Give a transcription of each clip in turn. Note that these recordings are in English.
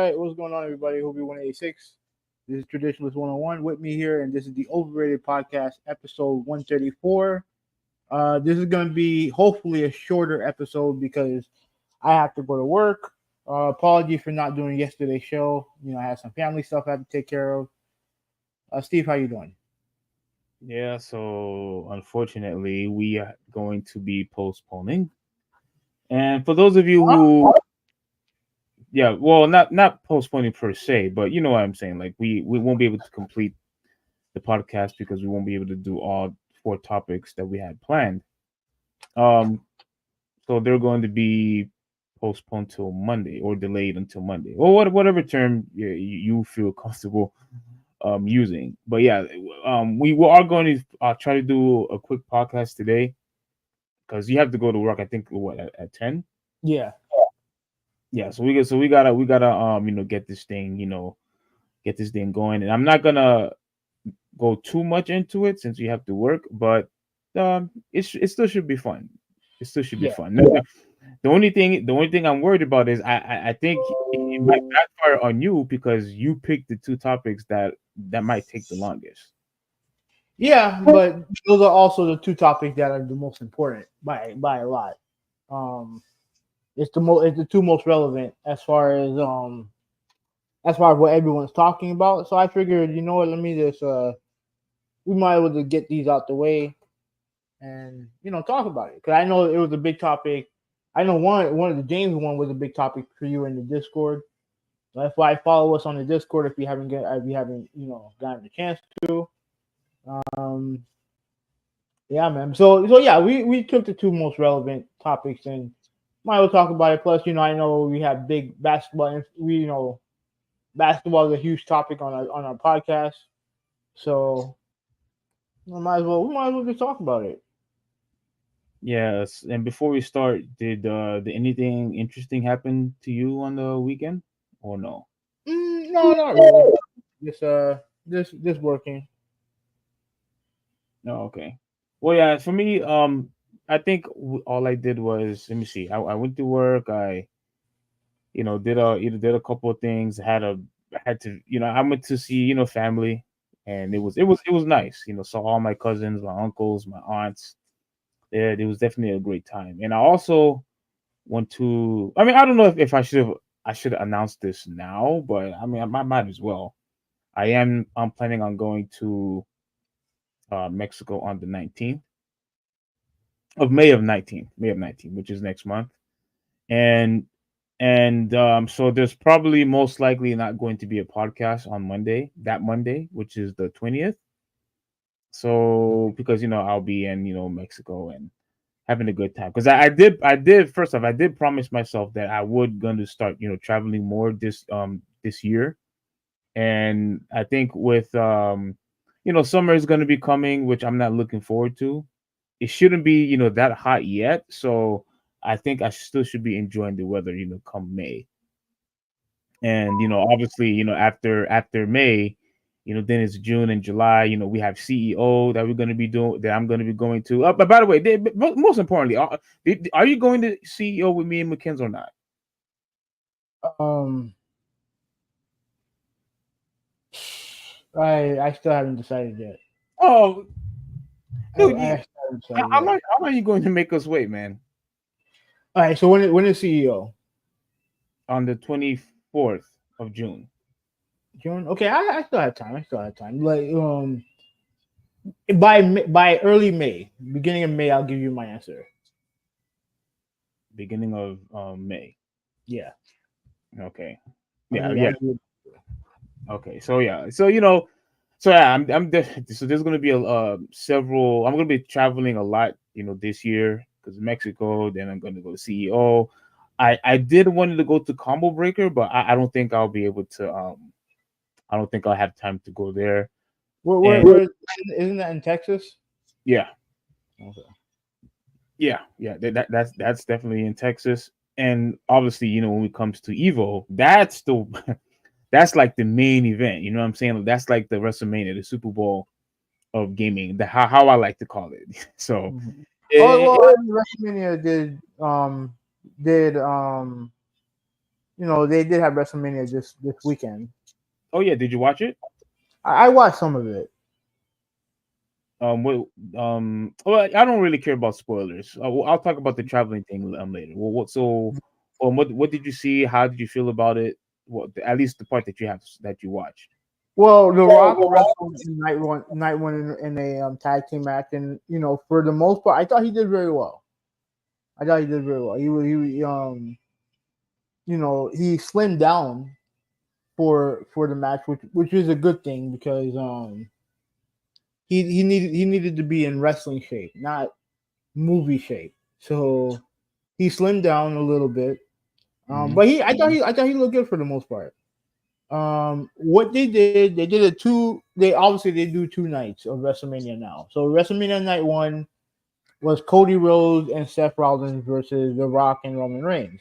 right, what's going on, everybody? Hope you 186. This is Traditionalist 101 with me here, and this is the Overrated Podcast, episode 134. This is going to be hopefully a shorter episode because I have to go to work. Apologies for not doing yesterday's show. I had some family stuff I had to take care of. Steve, how you doing? Yeah, so unfortunately, we are going to be postponing. And for those of you who, yeah, well, not postponing per se, but you know what I'm saying. Like we won't be able to complete the podcast because we won't be able to do all four topics that we had planned. Um, so they're going to be postponed till Monday or delayed until Monday, or whatever term you feel comfortable using. But yeah, we are going to try to do a quick podcast today because you have to go to work. I think what at 10. Yeah. Yeah, so we gotta get this thing going, and I'm not gonna go too much into it since we have to work, but it still should be fun. It still should be Yeah. fun. The only thing I'm worried about is I think it might backfire on you because you picked the two topics that might take the longest. Yeah, but those are also the two topics that are the most important by a lot. Um, it's the two most relevant as far as what everyone's talking about. So I figured, you know what, let me just we might as well just get these out the way and talk about it because I know it was a big topic. I know one of the James one was a big topic for you in the Discord. So that's why follow us on the Discord if you haven't gotten the chance to. Um, yeah, man. So yeah, we took the two most relevant topics and might as well talk about it. Plus, I know we have big basketball. And basketball is a huge topic on our podcast. So we might as well just talk about it. Yes, and before we start, did anything interesting happen to you on the weekend or no? No, not really. Just just working. No, okay. Well, yeah, for me, I think all I did was let me see. I went to work. I did a couple of things. Had to I went to see family, and it was nice. Saw all my cousins, my uncles, my aunts. Yeah, it was definitely a great time. And I also went to. I mean, I don't know if I should have announced this now, but I mean, I might as well. I'm planning on going to Mexico on the 19th of May of 19th, which is next month. And so there's probably most likely not going to be a podcast on Monday, which is the 20th. So because I'll be in Mexico and having a good time because I did first off I did promise myself that I would going to start traveling more this year. And I think with summer is going to be coming, which I'm not looking forward to. It shouldn't be that hot yet, so I think I still should be enjoying the weather come May. And obviously after May, then it's June and July. We have CEO that we're going to be doing, that I'm going to be going to. But by the way, most importantly, are you going to CEO with me and McKenzie or not? Um, I still haven't decided yet. Oh, I, dude, I still haven't how, decided how, yet. are, how are you going to make us wait, man? All right. So when is CEO? On the 24th of June. June. Okay, I still have time. I still have time. Like by early May, beginning of May, I'll give you my answer. Beginning of May. Yeah, Okay. I'll Yeah, give, yeah. I'll give Okay. So yeah. So yeah, so there's gonna be several. I'm gonna be traveling a lot, this year because Mexico. Then I'm gonna go to CEO. I did wanted to go to Combo Breaker, but I don't think I'll be able to. I don't think I'll have time to go there. And where isn't that in Texas? yeah, Okay. yeah. That's definitely in Texas. And obviously, when it comes to Evo, that's the that's like the main event. You know what I'm saying? That's like the WrestleMania, the Super Bowl of gaming. How I like to call it. So, Mhm. Oh eh, well, WrestleMania did they did have WrestleMania this weekend. Oh yeah, did you watch it? I watched some of it. What, well, I don't really care about spoilers. I'll talk about the traveling thing later. Well, what did you see? How did you feel about it? Well, at least the part that you watched. Well, The Rock wrestled in night one in a tag team match, and for the most part, I thought he did very well. I thought he did very well. He slimmed down for the match, which is a good thing because he needed to be in wrestling shape, not movie shape. So he slimmed down a little bit. Hmm. But I thought he looked good for the most part. What they did a two. They obviously they do 2 nights of WrestleMania now. So WrestleMania night one was Cody Rhodes and Seth Rollins versus The Rock and Roman Reigns.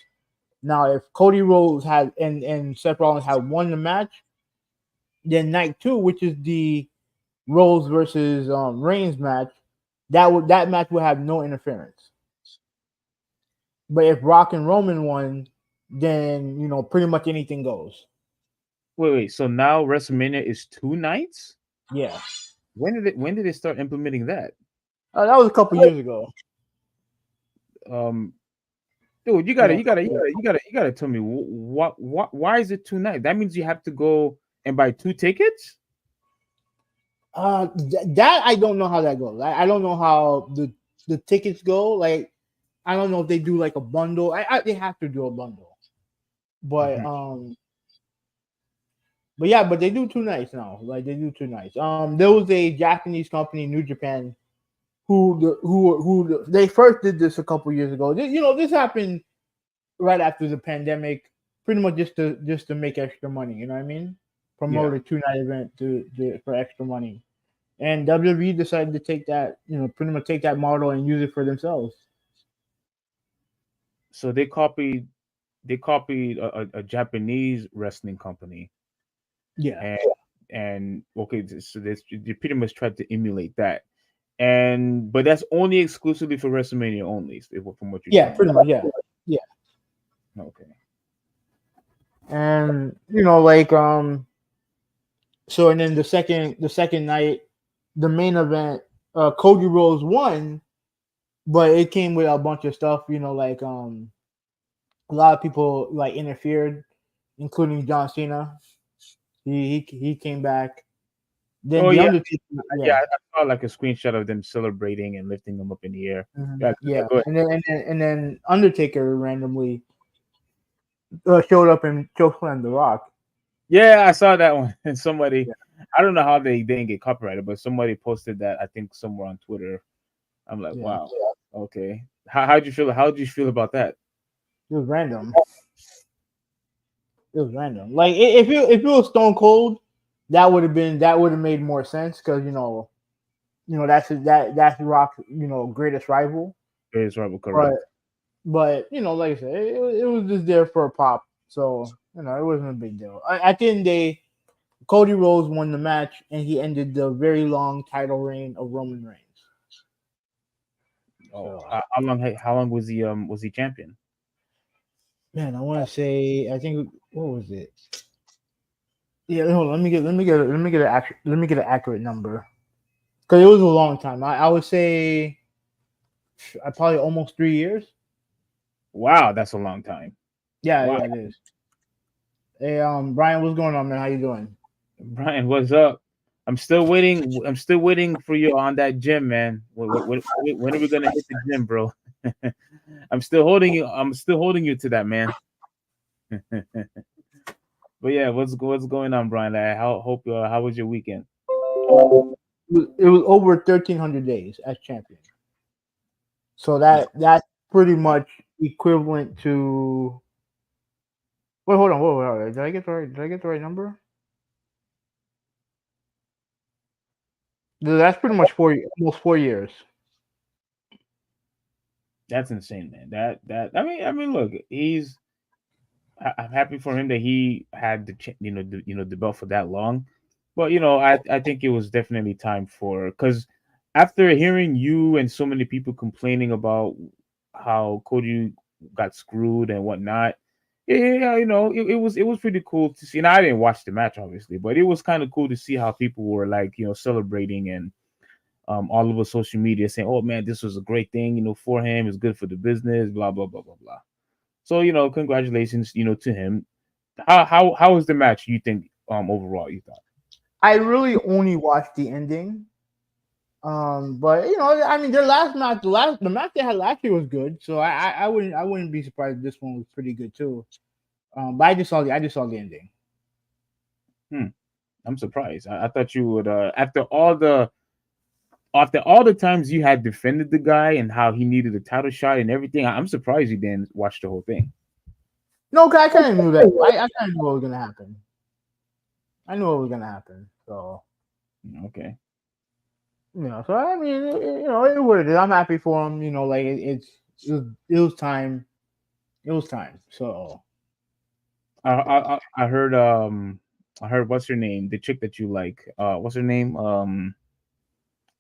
Now, if Cody Rhodes had and Seth Rollins had won the match, then night two, which is the Rhodes versus Reigns match, that match would have no interference. But if Rock and Roman won, then pretty much anything goes. Wait. So now WrestleMania is 2 nights. Yeah, When did they start implementing that? that was a couple years ago. Um, Dude, you gotta, Yeah. you gotta, you gotta, you gotta, you gotta tell me what, why is it 2 nights? That means you have to go and buy 2 tickets. That I don't know how that goes. I don't know how the tickets go. Like, I don't know if they do like a bundle. They have to do a bundle, but Hmm. but yeah, but they do 2 nights now. Like they do 2 nights. There was a Japanese company, New Japan, they first did this a couple years ago. This happened right after the pandemic, pretty much just to make extra money. You know what I mean? Yeah. Promote a 2 night event for extra money. And WWE decided to take that, pretty much take that model and use it for themselves. So they copied a Japanese wrestling company, Yeah, and okay, so they pretty much tried to emulate that, and but that's only exclusively for WrestleMania only, from what you're yeah, telling me. pretty much, yeah, yeah. Okay. And so and then the second night, the main event, Cody Rhodes won, but it came with a bunch of stuff. A lot of people like interfered, including John Cena. He came back. Then Oh the yeah, Undertaker, yeah. yeah. I saw like a screenshot of them celebrating and lifting them up in the air. Yeah, yeah. Yeah, Go ahead. and then Undertaker randomly showed up and chokeslammed The Rock. Yeah, I saw that one. And Yeah, I don't know how they didn't get copyrighted, but somebody posted that I think somewhere on Twitter. I'm like, yeah, wow, okay. How'd you feel? How'd you feel about that? it was random. It was random. Like if it was Stone Cold, that would have made more sense because that's Rock's greatest rival. It's Rebel, But correct. like I said, it was just there for a pop. So it wasn't a big deal. At the end of the day, Cody Rhodes won the match and he ended the very long title reign of Roman Reigns. Oh, So how long was he champion? man, I want to say I think what was it? Yeah, hold on. Let me get an accurate number because it was a long time. I would say I probably almost 3 years. Wow, that's a long time. Yeah, Wow, yeah, it is. Hey, Brian, what's going on, man? How you doing? Brian, what's up? I'm still waiting. I'm still waiting for you on that gym, man. When are we gonna hit the gym, bro? I'm still holding you. I'm still holding you to that, man. But yeah, what's going on, Brian? How was your weekend? It was over 1,300 days as champion. So Yeah, that's pretty much equivalent to. Wait, hold on. Wait. Did I get the right number? That's pretty much almost 4 years. that's insane, man. That I mean, look, I'm happy for him that he had the belt for that long, but I think it was definitely time for because after hearing you and so many people complaining about how Cody got screwed and whatnot, Yeah, it was pretty cool to see. And I didn't watch the match obviously, but it was kind of cool to see how people were like, celebrating, and all over social media saying, "Oh man, this was a great thing, for him. It's good for the business, blah blah blah blah blah." So congratulations, to him. How was the match? You think overall you thought? I really only watched the ending. But I mean, their last match, the match they had last year was good. So I wouldn't be surprised if this one was pretty good too. But I just saw the ending. Hmm, I'm surprised. I thought you would after all the times you had defended the guy and how he needed a title shot and everything. I'm surprised you didn't watch the whole thing. No, 'cause I kind of knew that. I kind of knew what was gonna happen. I knew what was gonna happen. So Okay. so I mean, it what it is. I'm happy for him. Like it was time. It was time. So I heard what's her name? The chick that you like. What's her name?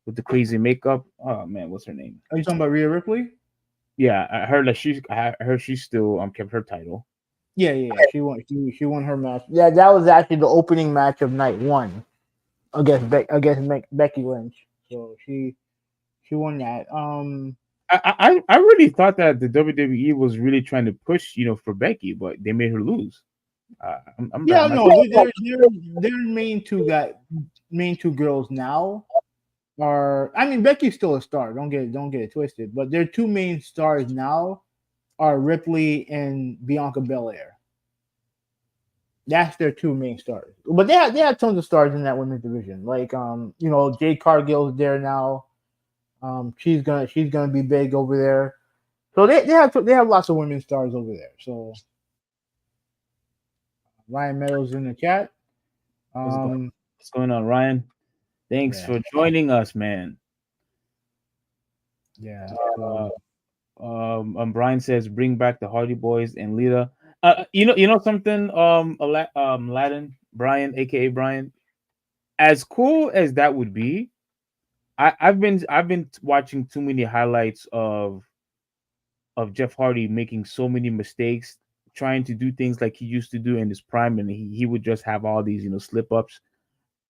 With the crazy makeup. Oh man, what's her name? are you talking about Rhea Ripley? Yeah, I heard she still kept her title. Yeah, yeah, yeah. She won her match. Yeah, that was actually the opening match of night one against Becky Lynch. So she won that. I really thought that the WWE was really trying to push, for Becky, but they made her lose. Yeah, I'm not. no, their main two girls now are. I mean, Becky's still a star. Don't get it twisted. But their two main stars now are Ripley and Bianca Belair. That's their two main stars. But they had tons of stars in that women's division. Like Jade Cargill's there now. She's gonna be big over there. So they have lots of women stars over there. So Ryan Meadows in the chat. What's going Um, What's going on, Ryan? Thanks yeah, for joining us, man. yeah. Uh, So Brian says, "Bring back the Hardy Boys and Lita." Something. Aladdin, Brian, aka Brian. As cool as that would be, I've been watching too many highlights of Jeff Hardy making so many mistakes, trying to do things like he used to do in his prime, and he would just have all these slip ups.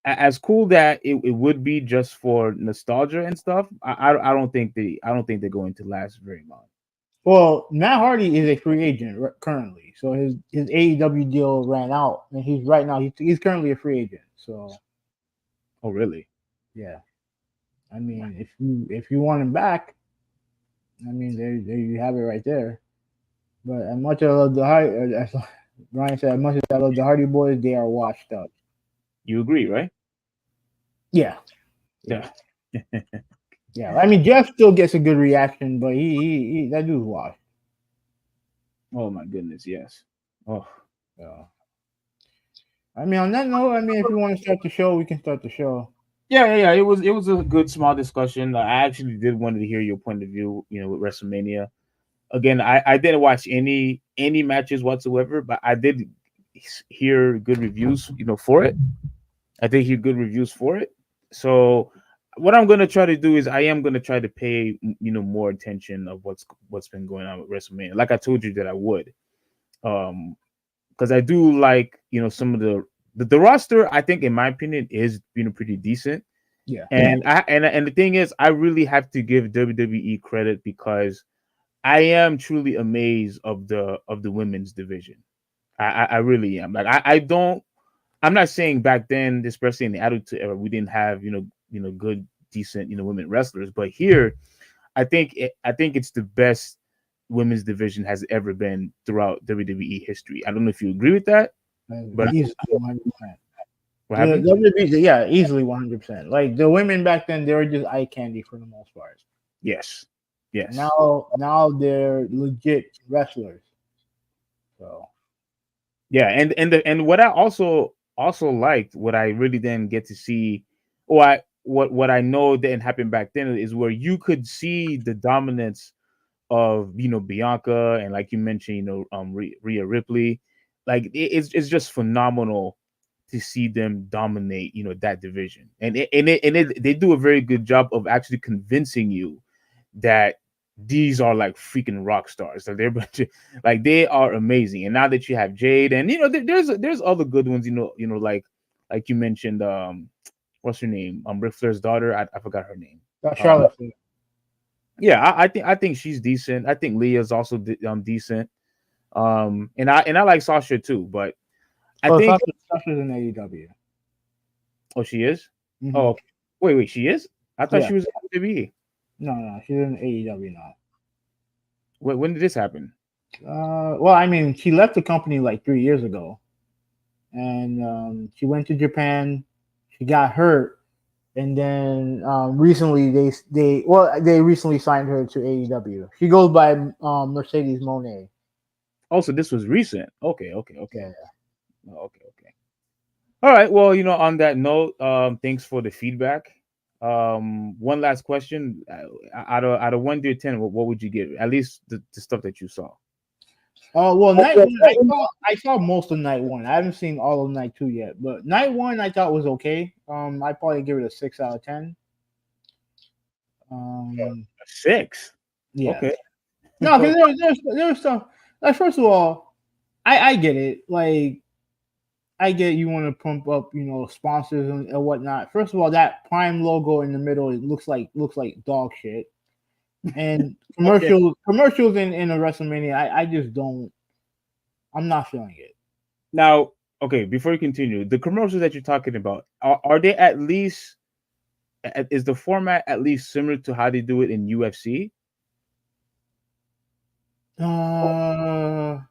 As cool that it would be just for nostalgia and stuff, I don't think they're going to last very long. well, Matt Hardy is a free agent currently. So his AEW deal ran out, and he's right now he's currently a free agent. So Oh, really? yeah, I mean, if you want him back, I mean, there you have it right there. But as much as I love the Hardy, as Ryan said, as much as I love the Hardy Boys, they are washed up. You agree, right? Yeah, yeah, Yeah. yeah. I mean, Jeff still gets a good reaction, but he that dude's washed. Oh my goodness, yes. Oh, So, I mean, on that note, I mean, if you want to start the show, we can start the show. yeah. It was a good small discussion. I actually did wanted to hear your point of view, with WrestleMania. Again, I didn't watch any matches whatsoever, but I did hear good reviews, for it. I did hear good reviews for it. So what I'm gonna try to do is I am gonna try to pay more attention of what's been going on with WrestleMania. Like I told you that I would. Um because I do like, some of the roster, I think in my opinion is pretty decent. Yeah. And the thing is I really have to give WWE credit because I am truly amazed of the women's division. I really am. Like I don't. I'm not saying back then, especially in the Attitude Era, we didn't have good, decent women wrestlers, but here I think it's the best women's division has ever been throughout WWE history. I don't know if you agree with that, but Easily 100%. what The happened? WWE, yeah, easily 100%. Like the women back then, they were just eye candy for the most part. Yes, yes. Now they're legit wrestlers. So Yeah, and what I also liked, what I really didn't get to see, or what I know didn't happen back then is where you could see the dominance of Bianca and like you mentioned, Rhea Ripley, like it's just phenomenal to see them dominate that division, and they do a very good job of actually convincing you that these are like freaking rock stars. So they're like they are amazing. And now that you have Jade, and there's other good ones. Like you mentioned, what's her name? Ric Flair's daughter. I forgot her name. Charlotte. Yeah, I think she's decent. I think Leah's also decent. And I like Sasha too, but I Oh, think Sasha's in AEW. oh she is. Mm-hmm. Oh okay. Wait, she is. I thought Yeah. she was in WWE. No, she's in AEW now. When did this happen? Well, I mean, she left the company like 3 years ago, and she went to Japan. She got hurt, and then recently they recently signed her to AEW. She goes by Mercedes Monet. Oh, so this was recent. Okay. Yeah. Oh, okay. All right. Well, on that note, thanks for the feedback. One last question. Out of 1 to 10, what would you give? At least the stuff that you saw. Oh well, night one I saw most of night one. I haven't seen all of night two yet, but night one I thought was okay. I probably give it a 6 out of 10. Um, 6. yeah. Okay. No, because there's stuff. Like first of all, I get it. Like I get you want to pump up, sponsors and whatnot. First of all, that Prime logo in the middle it looks like dog shit. And commercials in a WrestleMania, I just don't. I'm not feeling it. Now, okay, before you continue, the commercials that you're talking about, are they at least, is the format at least similar to how they do it in UFC? I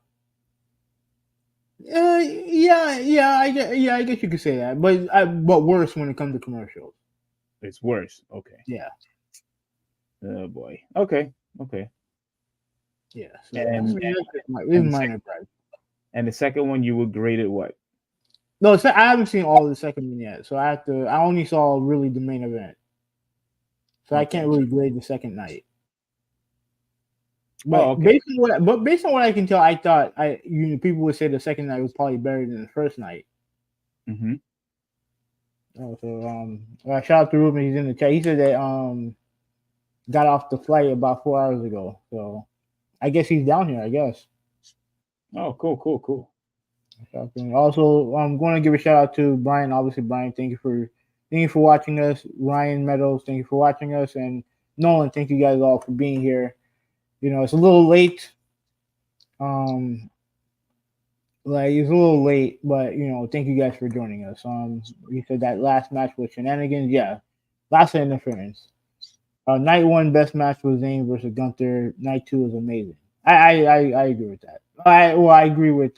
guess you could say that, but worse when it comes to commercials. It's worse. Okay. Yeah. Oh boy. Okay. Yeah. So And this is minor price. and the second one you would grade it what? No, I haven't seen all of the second one yet, so I only saw really the main event, so I can't really grade the second night. But based on what I can tell, I thought people would say the second night was probably better than the first night. Mm-hmm. Oh, so shout out to Ruben. He's in the chat. He said that got off the flight about 4 hours ago. So I guess he's down here. I guess. Oh, cool. Also, I'm going to give a shout out to Brian. Obviously, Brian, thank you for watching us. Ryan Meadows, thank you for watching us, and Nolan, thank you guys all for being here. It's a little late. Like it's a little late, but thank you guys for joining us. You said that last match was shenanigans. Yeah, lots of interference. Night one best match was Zayn versus Gunther. Night two was amazing. I agree with that. I agree with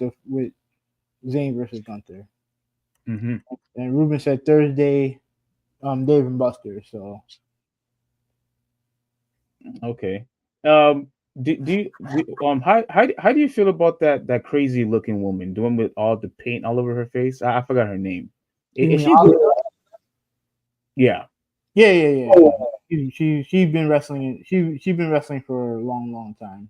Zayn versus Gunther. Mm-hmm. And Ruben said Thursday, Dave and Buster. So okay. Do you how do you feel about that crazy looking woman, the one with all the paint all over her face? I forgot her name. Is she good? Yeah. She's been wrestling. She's been wrestling for a long time.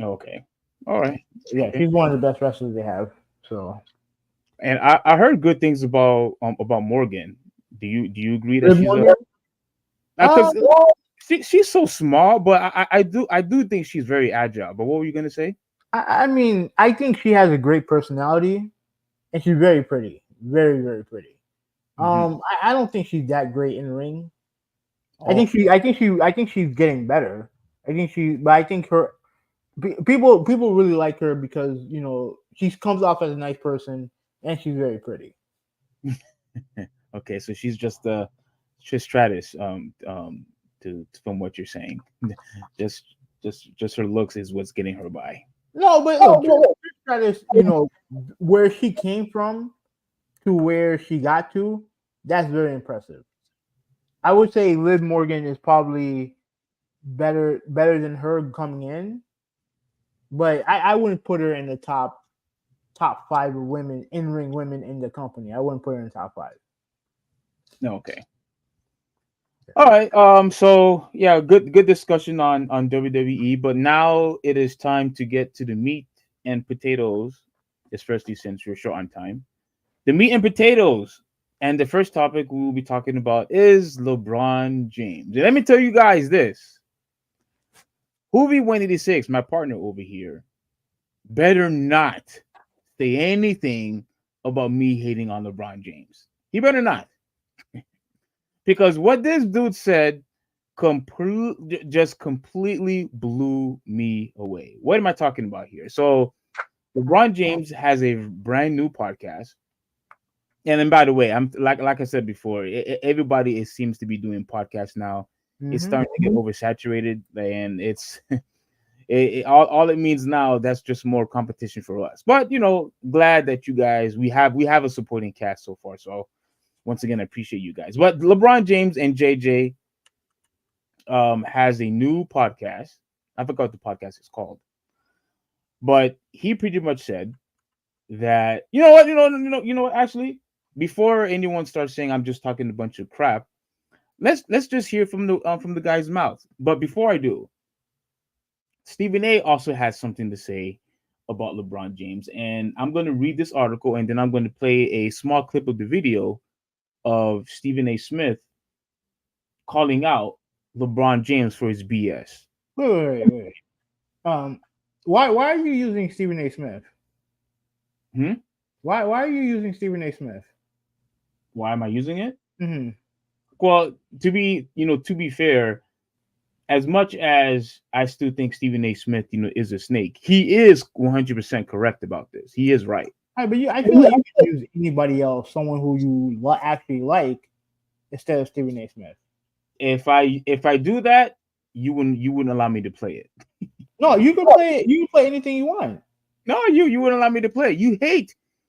Okay. All right. Yeah, she's one of the best wrestlers they have. So. And I heard good things about Morgan. Do you agree that she's because she's so small, but I do think she's very agile. But what were you gonna say? I mean, I think she has a great personality, and she's very pretty, very very pretty. Mm-hmm. I don't think she's that great in the ring. I think she's getting better. I think her people really like her because she comes off as a nice person and she's very pretty. Okay, so she's just Trish Stratus. From what you're saying, just her looks is what's getting her by. No, but look, Trish Stratus, where she came from to where she got to, that's very impressive. I would say Liv Morgan is probably better than her coming in, but I wouldn't put her in the top 5 of women in ring women in the company. I wouldn't put her in the top 5. Okay. All right. So yeah, good discussion on WWE. But now it is time to get to the meat and potatoes, especially since we're short on time. The meat and potatoes. And the first topic we will be talking about is LeBron James. And let me tell you guys this. Hoovy 186, my partner over here, better not say anything about me hating on LeBron James. He better not. Because what this dude said just completely blew me away. What am I talking about here? So LeBron James has a brand new podcast. And then, by the way, I'm like I said before, everybody seems to be doing podcasts now. It's starting to get oversaturated, and it's all it means now. That's just more competition for us. But glad that you guys we have a supporting cast so far. So once again, I appreciate you guys. But LeBron James and JJ has a new podcast. I forgot what the podcast is called, but he pretty much said that you know what. Actually, before anyone starts saying I'm just talking a bunch of crap, let's just hear from the guy's mouth. But before I do, Stephen A. also has something to say about LeBron James, and I'm going to read this article, and then I'm going to play a small clip of the video of Stephen A. Smith calling out LeBron James for his BS. Wait. Why are you using Stephen A. Smith? Why are you using Stephen A. Smith? Why am I using it? Mm-hmm. Well, to be fair, as much as I still think Stephen A. Smith, is a snake, he is 100% correct about this. He is right. Right, but I feel like you can use anybody else, someone who you actually like, instead of Stephen A. Smith. If I do that, you wouldn't allow me to play it. No, you can play it. You can play anything you want. No, you wouldn't allow me to play it.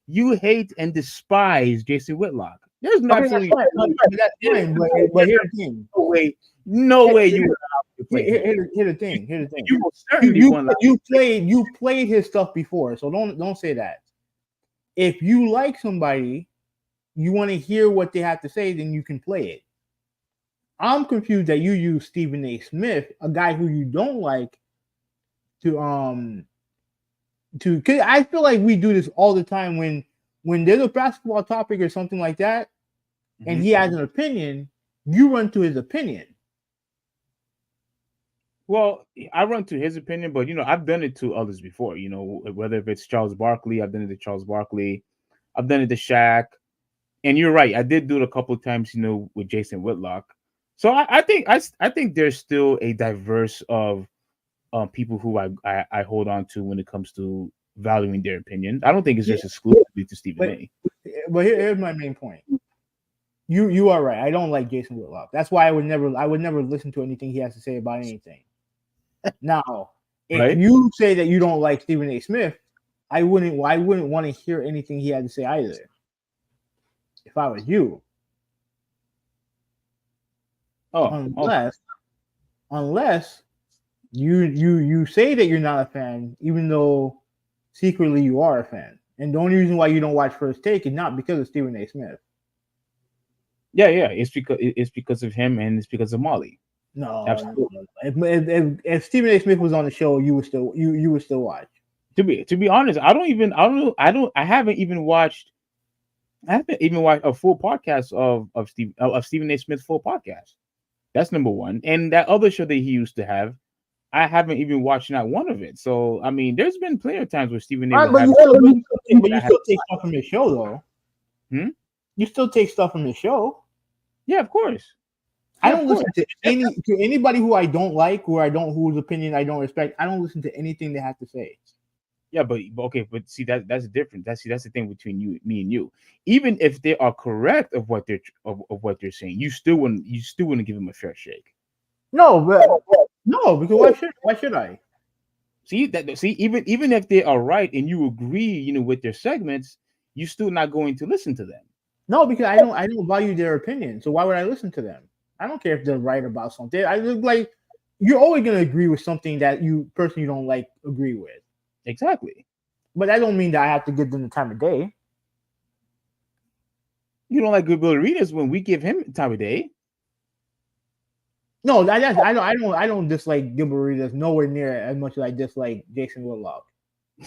You hate and despise Jason Whitlock. There's absolutely that's fine, but here's the thing. No way you would allow me to play it. Here's the thing. You will certainly you played his stuff before, so don't say that. If you like somebody, you want to hear what they have to say, then you can play it. I'm confused that you use Stephen A. Smith, a guy who you don't like, cause I feel like we do this all the time when there's a basketball topic or something like that, and he has an opinion, you run to his opinion. Well, I run to his opinion, but I've done it to others before. Whether if it's Charles Barkley, I've done it to Charles Barkley, I've done it to Shaq, and you're right, I did do it a couple of times, with Jason Whitlock. So I think there's still a diverse of people who I hold on to when it comes to valuing their opinion. I don't think it's just exclusively to Stephen A. But here's my main point. You are right. I don't like Jason Whitlock. That's why I would never listen to anything he has to say about anything. Now, if you say that you don't like Stephen A. Smith, I wouldn't want to hear anything he had to say either. If I was you. Unless you say that you're not a fan, even though secretly you are a fan. And the only reason why you don't watch First Take is not because of Stephen A. Smith. Yeah, it's because of him, and it's because of Molly. No, absolutely. If Stephen A. Smith was on the show, you would still watch. To be honest, I haven't even watched a full podcast of Stephen A. Smith's full podcast. That's number one. And that other show that he used to have, I haven't even watched not one of it. So I mean, there's been plenty of times where Stephen A. But you still take stuff from his show, though. You still take stuff from his show. Yeah, of course. I don't listen to anybody who I don't like, whose opinion I don't respect. I don't listen to anything they have to say. Yeah, but see that's different. That's the thing between me and you. Even if they are correct of what they're saying, you still wouldn't give them a fair shake. No, because why should I? See even if they are right and you agree, with their segments, you're still not going to listen to them. No, because I don't value their opinion. So why would I listen to them? I don't care if they're right about something. I look like you're always gonna agree with something that you personally don't like agree with. Exactly. But that don't mean that I have to give them the time of day. You don't like Bill Arenas when we give him time of day. No, I don't dislike Gilbert Arenas nowhere near as much as I dislike Jason Whitlock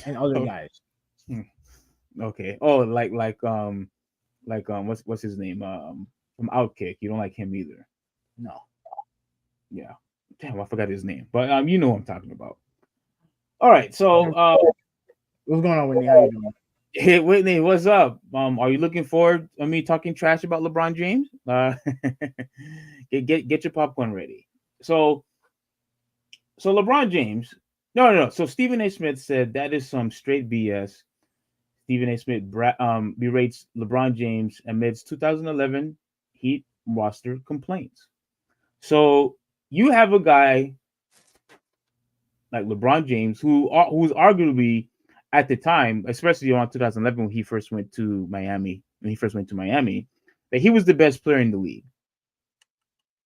and other guys. Okay. Oh, like what's his name? From Outkick. You don't like him either. No. Yeah. damn, I forgot his name, but you know what I'm talking about. All right, so What's going on, Whitney? How you doing? hey Whitney, what's up? Are you looking forward to me talking trash about LeBron James? Get your popcorn ready. So LeBron James, no. So Stephen A. Smith said that is some straight BS. Stephen A. Smith berates LeBron James amidst 2011 Heat roster complaints. So you have a guy like LeBron James who's arguably at the time, especially around 2011 when he first went to Miami, that he was the best player in the league.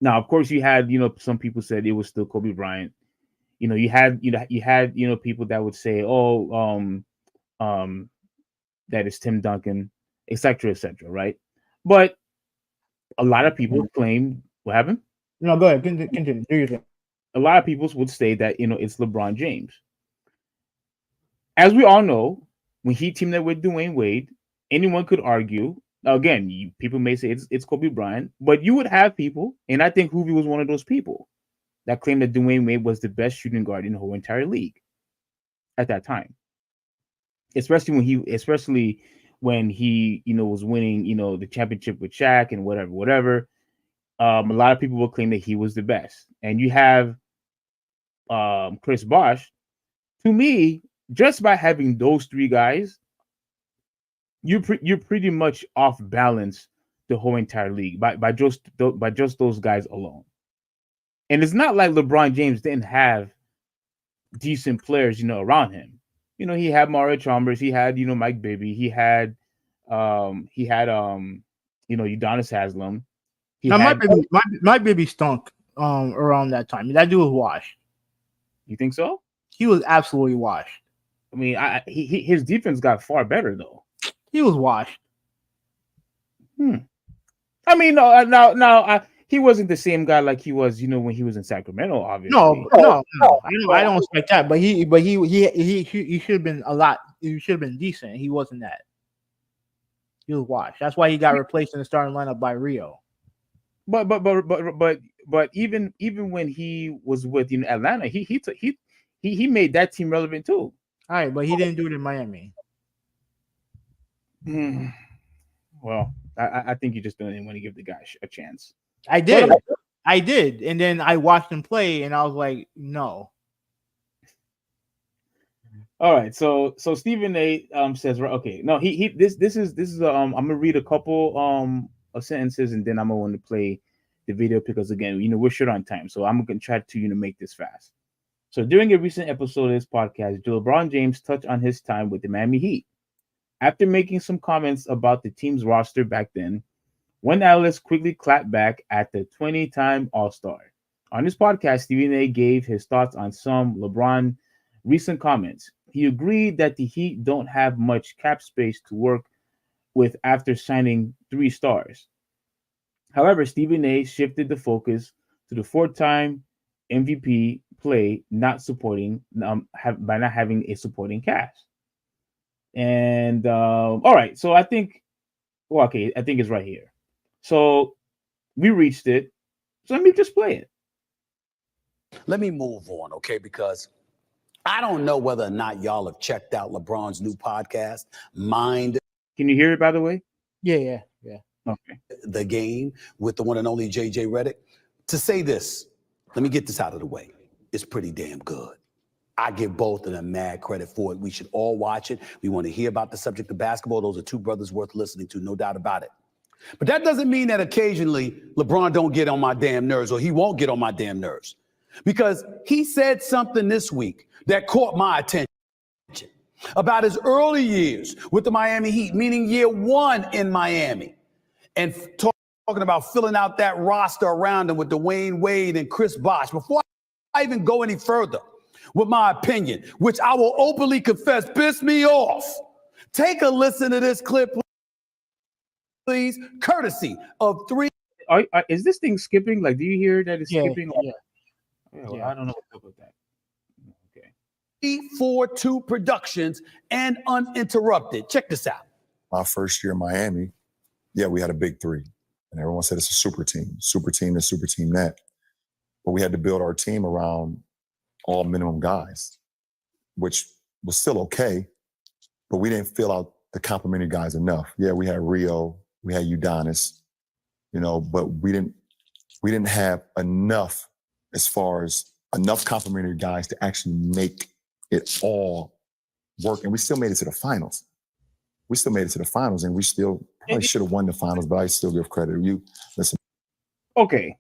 Now, of course, you had some people said it was still Kobe Bryant. You had people that would say, oh, that is Tim Duncan, etc., etc., right? But a lot of people claim what happened. No, go ahead. Continue. Do your thing. A lot of people would say that it's LeBron James. As we all know, when he teamed up with Dwayne Wade, anyone could argue. Again, people may say it's Kobe Bryant, but you would have people, and I think Hoovy was one of those people that claimed that Dwayne Wade was the best shooting guard in the whole entire league at that time. Especially when he was winning the championship with Shaq and whatever. A lot of people will claim that he was the best, and you have Chris Bosh. To me, just by having those three guys, you're pretty much off balance the whole entire league by just those guys alone. And it's not like LeBron James didn't have decent players, around him. He had Mario Chalmers, he had Mike Bibby, he had Udonis Haslem. My baby stunk around that time. That dude was washed. You think so? He was absolutely washed. I mean, his defense got far better though. He was washed. I mean, no, he wasn't the same guy like he was, when he was in Sacramento. Obviously, no. I don't expect that. But he should have been a lot. He should have been decent. He wasn't that. He was washed. That's why he got replaced in the starting lineup by Rio. But even when he was with Atlanta, he made that team relevant too. All right, but he didn't do it in Miami. Well, I think you just didn't want to give the guy a chance. I did, and then I watched him play, and I was like, no. All right, so Stephen A. Says, okay, no, this is I'm gonna read a couple of sentences, and then I'm gonna want to play the video because again, we're short on time, so I'm gonna try to make this fast. So during a recent episode of this podcast, LeBron James touched on his time with the Miami Heat. After making some comments about the team's roster back then, one analyst quickly clapped back at the 20-time All-Star. On this podcast, Stephen A. gave his thoughts on some LeBron recent comments. He agreed that the Heat don't have much cap space to work with after signing 3 stars. However, Stephen A. shifted the focus to the 4-time MVP play not supporting by not having a supporting cast. And all right, so I think it's right here. So we reached it. So let me just play it. Let me move on, okay? Because I don't know whether or not y'all have checked out LeBron's new podcast, Mind. Can you hear it, by the way? Yeah. Okay. The Game with the one and only JJ Redick. To say this, let me get this out of the way. It's pretty damn good. I give both of them mad credit for it. We should all watch it. We want to hear about the subject of basketball. Those are two brothers worth listening to, no doubt about it. But that doesn't mean that occasionally LeBron don't get on my damn nerves, or he won't get on my damn nerves. Because he said something this week that caught my attention about his early years with the Miami Heat, meaning year 1 in Miami, and talking about filling out that roster around him with Dwayne Wade and Chris Bosh. Before I even go any further with my opinion, which I will openly confess pissed me off, take a listen to this clip, please, courtesy of 3. Is this thing skipping? Like, do you hear that it's skipping? Yeah. Well, I don't know what's up with that. Okay. 342 Productions and Uninterrupted. Check this out. My first year in Miami, we had a big 3. And everyone said it's a super team. Super team this, super team that. but we had to build our team around all minimum guys, which was still okay, but we didn't fill out the complimentary guys enough. Yeah, we had Rio, we had Udonis, but we didn't have enough as far as enough complimentary guys to actually make it all work. And we still made it to the finals. And we still probably should have won the finals, but I still give credit. Listen. Okay.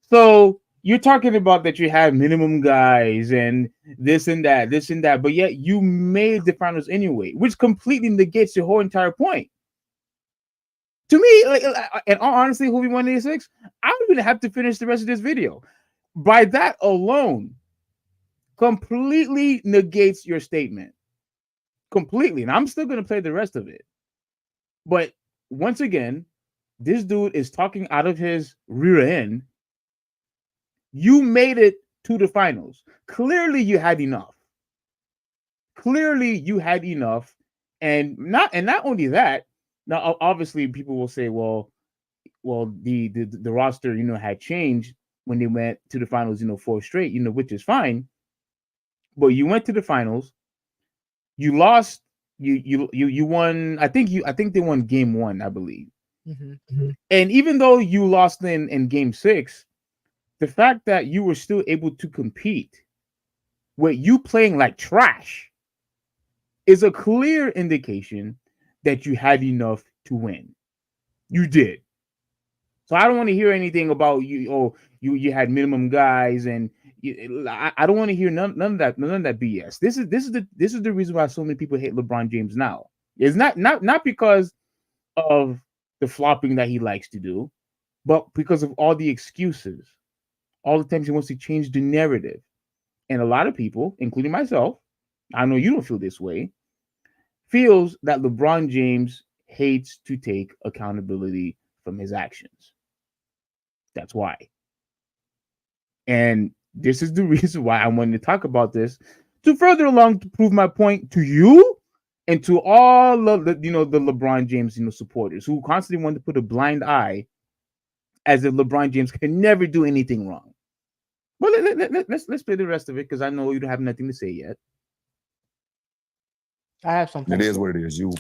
So you're talking about that you have minimum guys and this and that, but yet you made the finals anyway, which completely negates your whole entire point. To me, and honestly, who we won 86, I don't even have to finish the rest of this video. By that alone, completely negates your statement. Completely. And I'm still going to play the rest of it. But once again, this dude is talking out of his rear end. You made it to the finals. Clearly, you had enough. And not only that. Now, obviously, people will say, well, the roster, had changed when they went to the finals, 4 straight, which is fine. But you went to the finals. You lost. You won. I think they won game 1, I believe. Mm-hmm. And even though you lost in game 6, the fact that you were still able to compete with you playing like trash is a clear indication that you had enough to win. You did. So I don't want to hear anything about you. Oh, you had minimum guys, and I don't want to hear none of that BS. This is the reason why so many people hate LeBron James now. It's not because of the flopping that he likes to do, but because of all the excuses, all the times he wants to change the narrative. And a lot of people, including myself, I know you don't feel this way, feels that LeBron James hates to take accountability from his actions. That's why. And this is the reason why I wanted to talk about this, to further along to prove my point to you and to all of the LeBron James supporters who constantly want to put a blind eye as if LeBron James can never do anything wrong. Well, let's play the rest of it, because I know you don't have nothing to say yet. I have something. It is what it is. You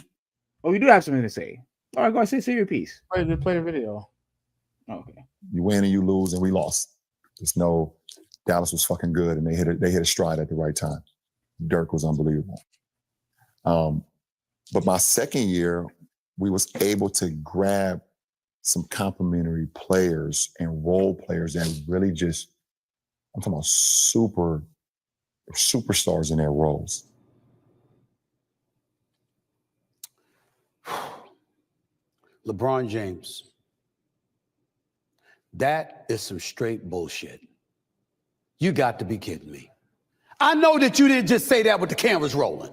do have something to say. All right, go ahead, say your piece. Play the video. Okay. You win and you lose, and we lost. Just know Dallas was fucking good, and they hit a stride at the right time. Dirk was unbelievable. But my second year, we was able to grab some complimentary players and role players that really just, I'm talking about superstars in their roles. LeBron James. That is some straight bullshit. You got to be kidding me. I know that you didn't just say that with the cameras rolling.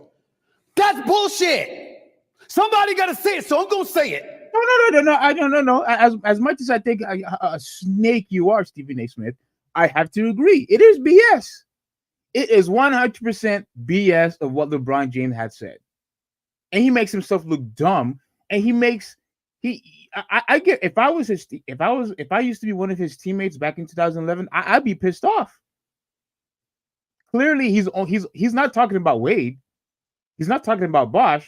That's bullshit. Somebody got to say it, so I'm going to say it. No. As much as I think a snake you are, Stephen A. Smith, I have to agree. It is BS. It is 100% BS of what LeBron James had said. And he makes himself look dumb. And I get, if I used to be one of his teammates back in 2011, I'd be pissed off. Clearly, he's not talking about Wade. He's not talking about Bosch.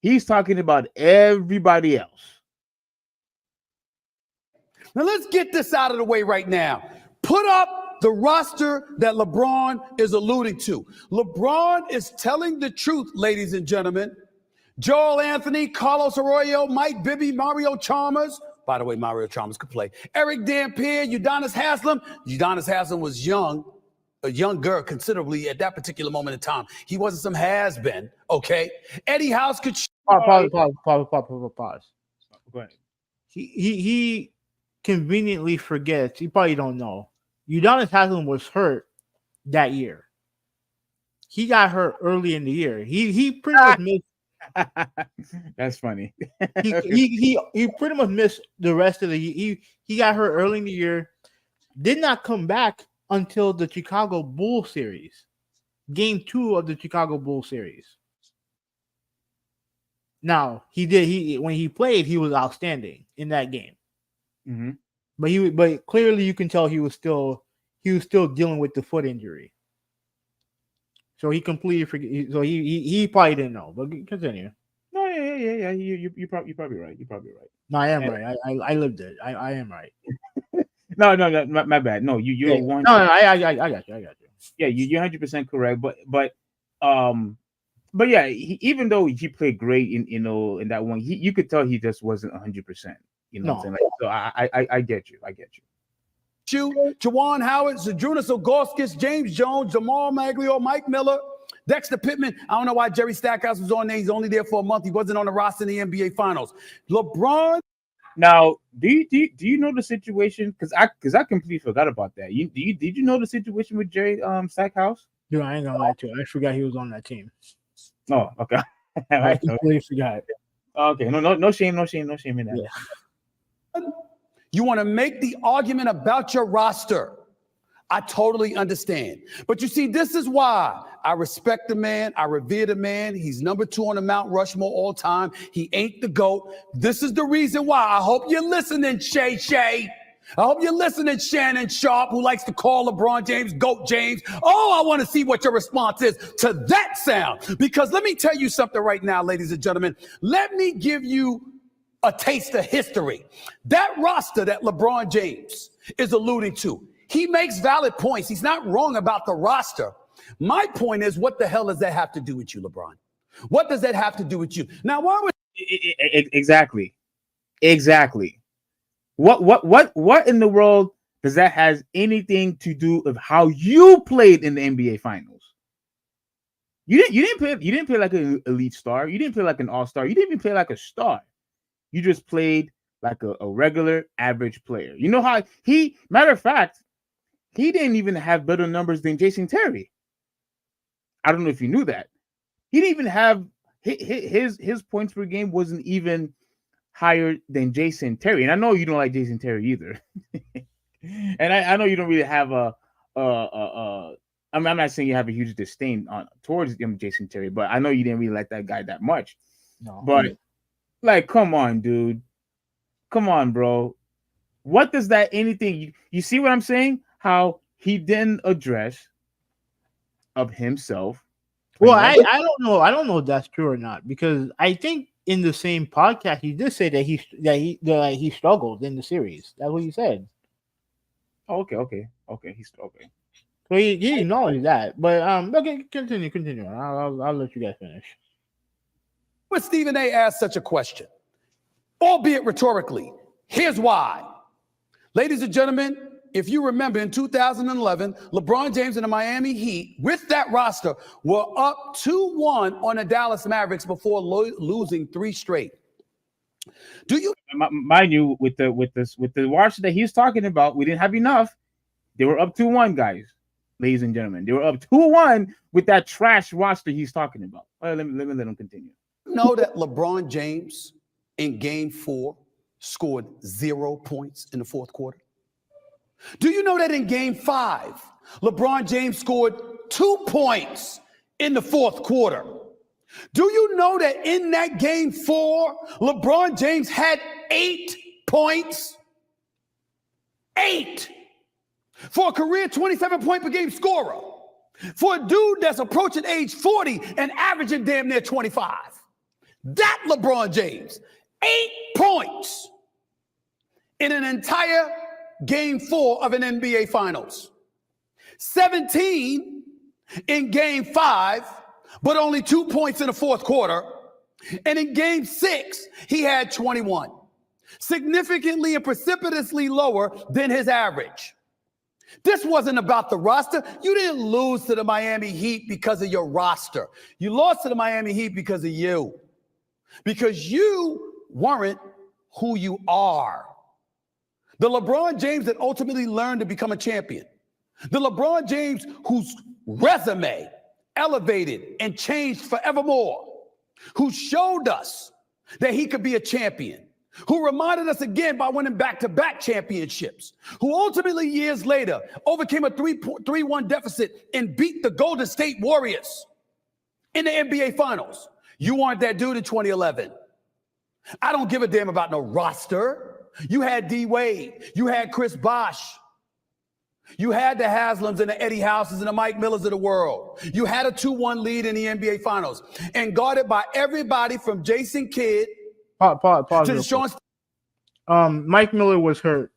He's talking about everybody else. Now let's get this out of the way right now. Put up the roster that LeBron is alluding to. LeBron is telling the truth, ladies and gentlemen. Joel Anthony, Carlos Arroyo, Mike Bibby, Mario Chalmers. By the way, Mario Chalmers could play. Eric Dampier, Udonis Haslem. Udonis Haslem was younger considerably at that particular moment in time. He wasn't some has-been, okay? Eddie House could... Pause. Go ahead. He conveniently forgets. You probably don't know. Udonis Haslem was hurt that year. He got hurt early in the year. He pretty much missed. That's funny. he pretty much missed the rest of the year. He got hurt early in the year. Did not come back until the Chicago Bulls series, game 2 of the Chicago Bulls series. Now when he played, he was outstanding in that game. Mm-hmm. But clearly you can tell he was still dealing with the foot injury. So he completely forget. So he probably didn't know. But continue. No, yeah. You're probably right. You're probably right. No, I am right. I lived it. I am right. No, my bad. No, you're one. No, I got you. Yeah, you're 100% correct. But yeah, even though he played great in that one, you could tell he just wasn't 100%. You know what I'm saying? So I get you. Juwan Howard, Zadrunas Ogorskis, James Jones, Jamal Maglio, Mike Miller, Dexter Pittman. I don't know why Jerry Stackhouse was on there. He's only there for a month. He wasn't on the roster in the NBA Finals. LeBron. Now, do you know the situation? Because I completely forgot about that. Did you know the situation with Jerry Stackhouse? Dude, I ain't gonna lie to you. I forgot he was on that team. Oh, okay. I completely forgot. Okay, no shame in that. Yeah. You want to make the argument about your roster. I totally understand. But you see, this is why I respect the man. I revere the man. He's number 2 on the Mount Rushmore all time. He ain't the GOAT. This is the reason why. I hope you're listening, Shay. I hope you're listening, Shannon Sharp, who likes to call LeBron James GOAT James. Oh, I want to see what your response is to that sound. Because let me tell you something right now, ladies and gentlemen. Let me give you a taste of history. That roster that LeBron James is alluding to, he makes valid points. He's not wrong about the roster. My point is, what the hell does that have to do with you, LeBron? What does that have to do with you? Now, why would exactly? What in the world does that has anything to do with how you played in the NBA Finals? You didn't play like an elite star. You didn't play like an all-star. You didn't even play like a star. You just played like a regular average player. You know how matter of fact, he didn't even have better numbers than Jason Terry. I don't know if you knew that. He didn't even have his points per game wasn't even higher than Jason Terry. And I know you don't like Jason Terry either. And I know you don't really have I mean, I'm not saying you have a huge disdain towards Jason Terry, but I know you didn't really like that guy that much. No, but like, come on, dude. Come on, bro. What does that anything? You see what I'm saying? How he didn't address of himself. Well, I don't know if that's true or not, because I think in the same podcast he did say that he struggled in the series. That's what he said. Okay. He's okay. So he acknowledged that. But okay, continue. I'll let you guys finish. when Stephen A. asked such a question, albeit rhetorically? Here's why. Ladies and gentlemen, if you remember in 2011, LeBron James and the Miami Heat, with that roster, were up 2-1 on the Dallas Mavericks before losing 3 straight. Do you mind you, with the roster that he's talking about, we didn't have enough. They were up 2-1, guys, ladies and gentlemen. They were up 2-1 with that trash roster he's talking about. All right, let me let him continue. know that LeBron James in Game 4 scored 0 points in the fourth quarter? Do you know that in Game 5, LeBron James scored 2 points in the fourth quarter? Do you know that in that Game 4, LeBron James had 8 points? 8! For a career 27-point per game scorer. For a dude that's approaching age 40 and averaging damn near 25. That LeBron James, 8 points in an entire Game 4 of an NBA Finals. 17 in Game 5, but only 2 points in the fourth quarter. And in Game 6, he had 21. Significantly and precipitously lower than his average. This wasn't about the roster. You didn't lose to the Miami Heat because of your roster. You lost to the Miami Heat because of you. Because you weren't who you are. The LeBron James that ultimately learned to become a champion. The LeBron James whose resume elevated and changed forevermore. Who showed us that he could be a champion. Who reminded us again by winning back-to-back championships. Who ultimately years later overcame a 3-1 deficit and beat the Golden State Warriors in the NBA Finals. You weren't that dude in 2011. I don't give a damn about no roster. You had D. Wade. You had Chris Bosh. You had the Haslams and the Eddie Houses and the Mike Millers of the world. You had a 2-1 lead in the NBA Finals and guarded by everybody from Jason Kidd Pause to real Sean quick. Mike Miller was hurt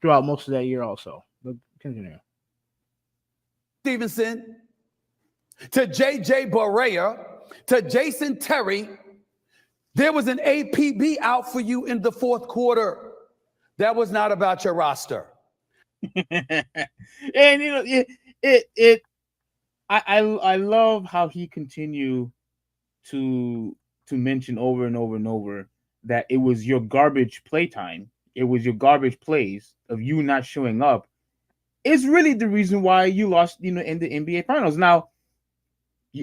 throughout most of that year also. But continue. Stevenson, to J.J. Barea, to Jason Terry. There was an APB out for you in the fourth quarter. That was not about your roster. And you know, I love how he continue to mention over and over and over that it was your garbage playtime. It was your garbage plays of you not showing up. It's really the reason why you lost, you know, in the NBA Finals. Now,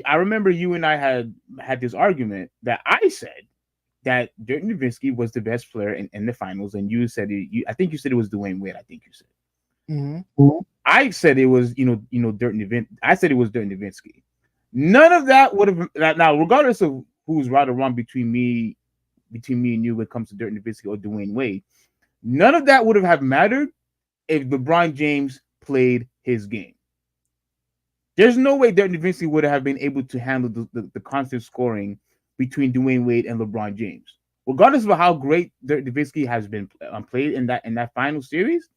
I remember you and I had this argument that I said that Dirk Nowitzki was the best player in the finals, and you said I think you said it was Dwayne Wade. I think you said. Mm-hmm. I said it was Dirk Nowitzki. I said it was Dirk Nowitzki. None of that would have now, regardless of who's right or wrong between me and you when it comes to Dirk Nowitzki or Dwayne Wade. None of that would have mattered if LeBron James played his game. There's no way Dirk Nowitzki would have been able to handle the constant scoring between Dwayne Wade and LeBron James. Regardless of how great Dirk Nowitzki has been played in that final series,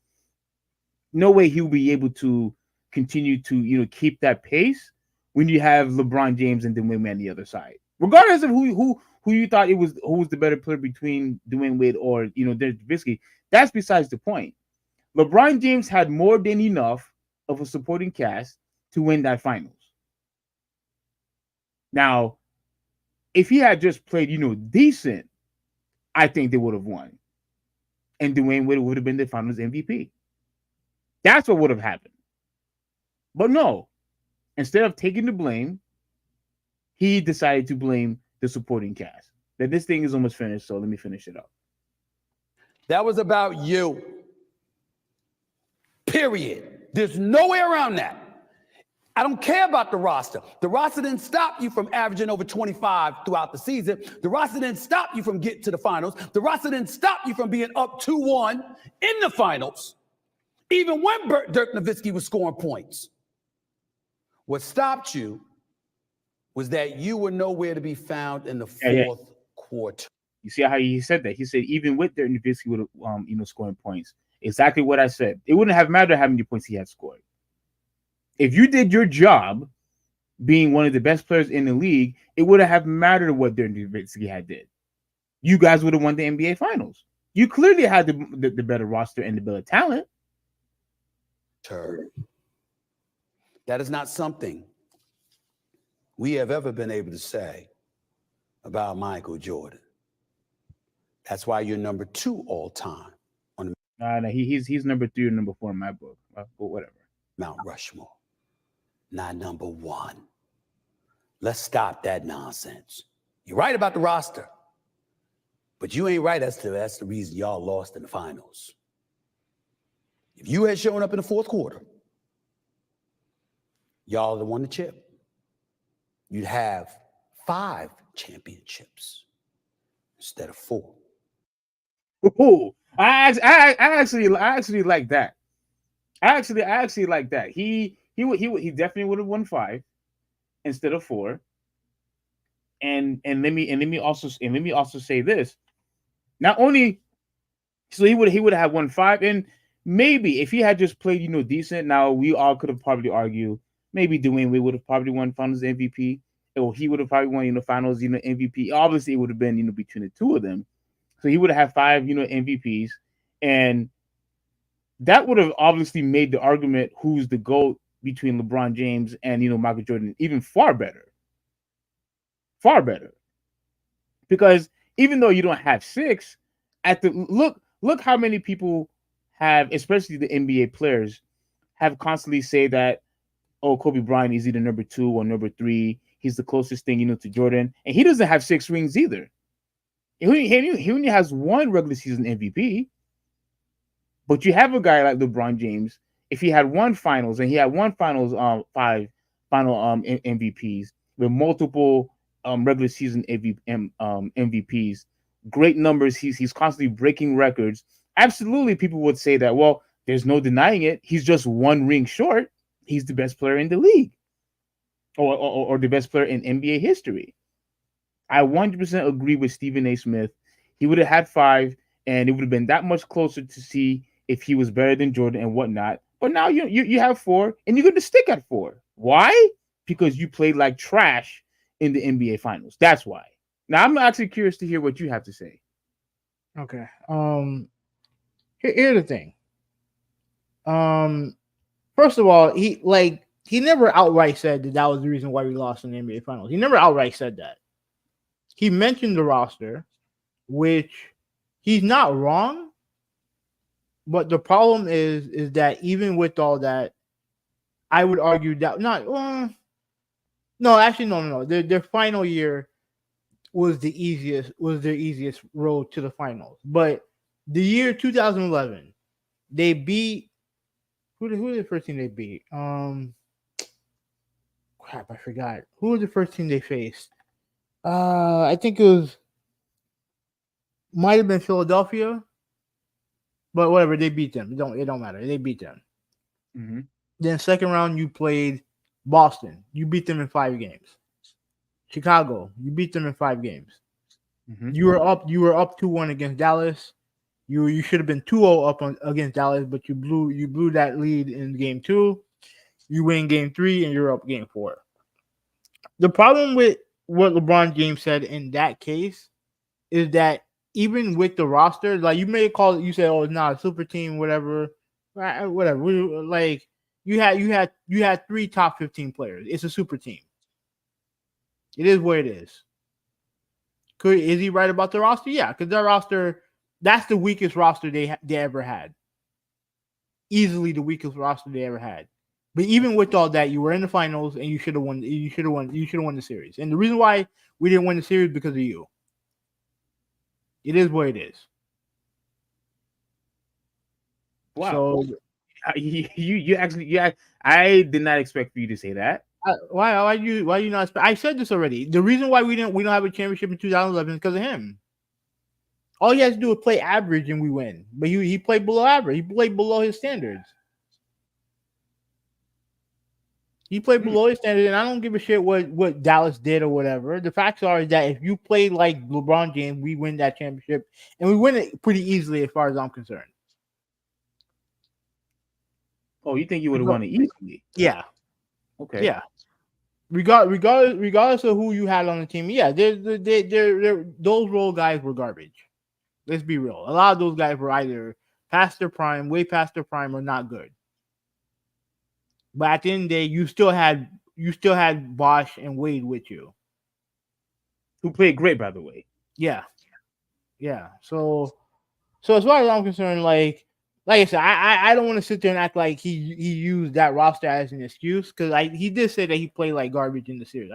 no way he'll be able to continue to keep that pace when you have LeBron James and Dwayne Wade on the other side. Regardless of who you thought who was the better player between Dwayne Wade or Dirk Nowitzki, that's besides the point. LeBron James had more than enough of a supporting cast to win that finals. Now, if he had just played, decent, I think they would have won. And Dwayne Wade would have been the finals MVP. That's what would have happened. But no, instead of taking the blame, he decided to blame the supporting cast. That this thing is almost finished, so let me finish it up. That was about you. Period. There's no way around that. I don't care about the roster. The roster didn't stop you from averaging over 25 throughout the season. The roster didn't stop you from getting to the finals. The roster didn't stop you from being up 2-1 in the finals, even when Dirk Nowitzki was scoring points. What stopped you was that you were nowhere to be found in the fourth quarter. You see how he said that? He said even with Dirk Nowitzki would have scoring points. Exactly what I said. It wouldn't have mattered how many points he had scored. If you did your job being one of the best players in the league, it would have mattered what Dirk Nowitzki had did. You guys would have won the NBA Finals. You clearly had the better roster and the better talent. Sure. That is not something we have ever been able to say about Michael Jordan. That's why you're number 2 all time on the No, he's number 3 or number 4 in my book. But whatever. Mount Rushmore. Not number 1. Let's stop that nonsense. You're right about the roster, but you ain't right. That's the reason y'all lost in the finals. If you had shown up in the fourth quarter, y'all would have won the chip. You'd have 5 championships instead of 4. Ooh, I actually like that. I actually like that. He definitely would have won 5 instead of 4. And let me also say this. Not only so he would have won 5, and maybe if he had just played decent. Now we all could have probably argued maybe Dwayne Wade would have probably won Finals MVP, or he would have probably won Finals MVP. Obviously, it would have been between the two of them. So he would have had 5 MVPs, and that would have obviously made the argument who's the GOAT between LeBron James and Michael Jordan even far better. Far better. Because even though you don't have 6, at the look how many people have, especially the NBA players, have constantly say that, oh, Kobe Bryant is either number 2 or number 3. He's the closest thing to Jordan, and he doesn't have 6 rings either. He only has 1 regular season MVP. But you have a guy like LeBron James. If he had 1 finals and he had 1 finals, 5 final MVPs with multiple regular season MVPs, great numbers. He's constantly breaking records. absolutely, people would say that. Well, there's no denying it. He's just one ring short. He's the best player in the league, or the best player in NBA history. I 100% agree with Stephen A. Smith. He would have had 5, and it would have been that much closer to see if he was better than Jordan and whatnot. But now you have 4, and you're going to stick at 4. Why? Because you played like trash in the NBA Finals. That's why. Now I'm actually curious to hear what you have to say. Okay. Here's the thing. First of all, he never outright said that was the reason why we lost in the NBA Finals. He never outright said that. He mentioned the roster, which he's not wrong. But the problem is that even with all that, I would argue that no. Their final year was their easiest road to the finals. But the year 2011, they beat who was the first team they beat? Crap, I forgot. Who was the first team they faced? I think it might have been Philadelphia, but whatever, they beat them. It don't matter. They beat them. Mm-hmm. Then second round, you played Boston. You beat them in 5 games. Chicago, you beat them in 5 games. Mm-hmm. You were up 2-1 against Dallas. You should have been 2-0 up against Dallas, but you blew that lead in game 2. You win game 3, and you're up game 4. The problem with what LeBron James said in that case is that even with the roster, like you may call it, you say, "Oh, it's not a super team, whatever." Like you had 3 top 15 players. It's a super team. It is what it is. Is he right about the roster? Yeah, because their roster, that's the weakest roster they ever had. Easily the weakest roster they ever had. But even with all that, you were in the finals and you should have won. You should have won the series. And the reason why we didn't win the series is because of you. It is what it is. Wow. So you actually I did not expect for you to say that. Why you not? I said this already. The reason why we don't have a championship in 2011 is because of him. All he has to do is play average and we win. But he played below average. He played below his standards. He played below his standards, and I don't give a shit what Dallas did or whatever. The facts are that if you play like LeBron James, we win that championship, and we win it pretty easily as far as I'm concerned. Oh, you think you would have won it easily? Yeah. Okay. Yeah. Regardless of who you had on the team, yeah, they're those role guys were garbage. Let's be real. A lot of those guys were either past their prime, way past their prime, or not good. But at the end of the day, you still had Bosch and Wade with you, who played great, by the way. Yeah. So as far as I'm concerned, like I said, I don't want to sit there and act like he used that roster as an excuse because he did say that he played like garbage in the series.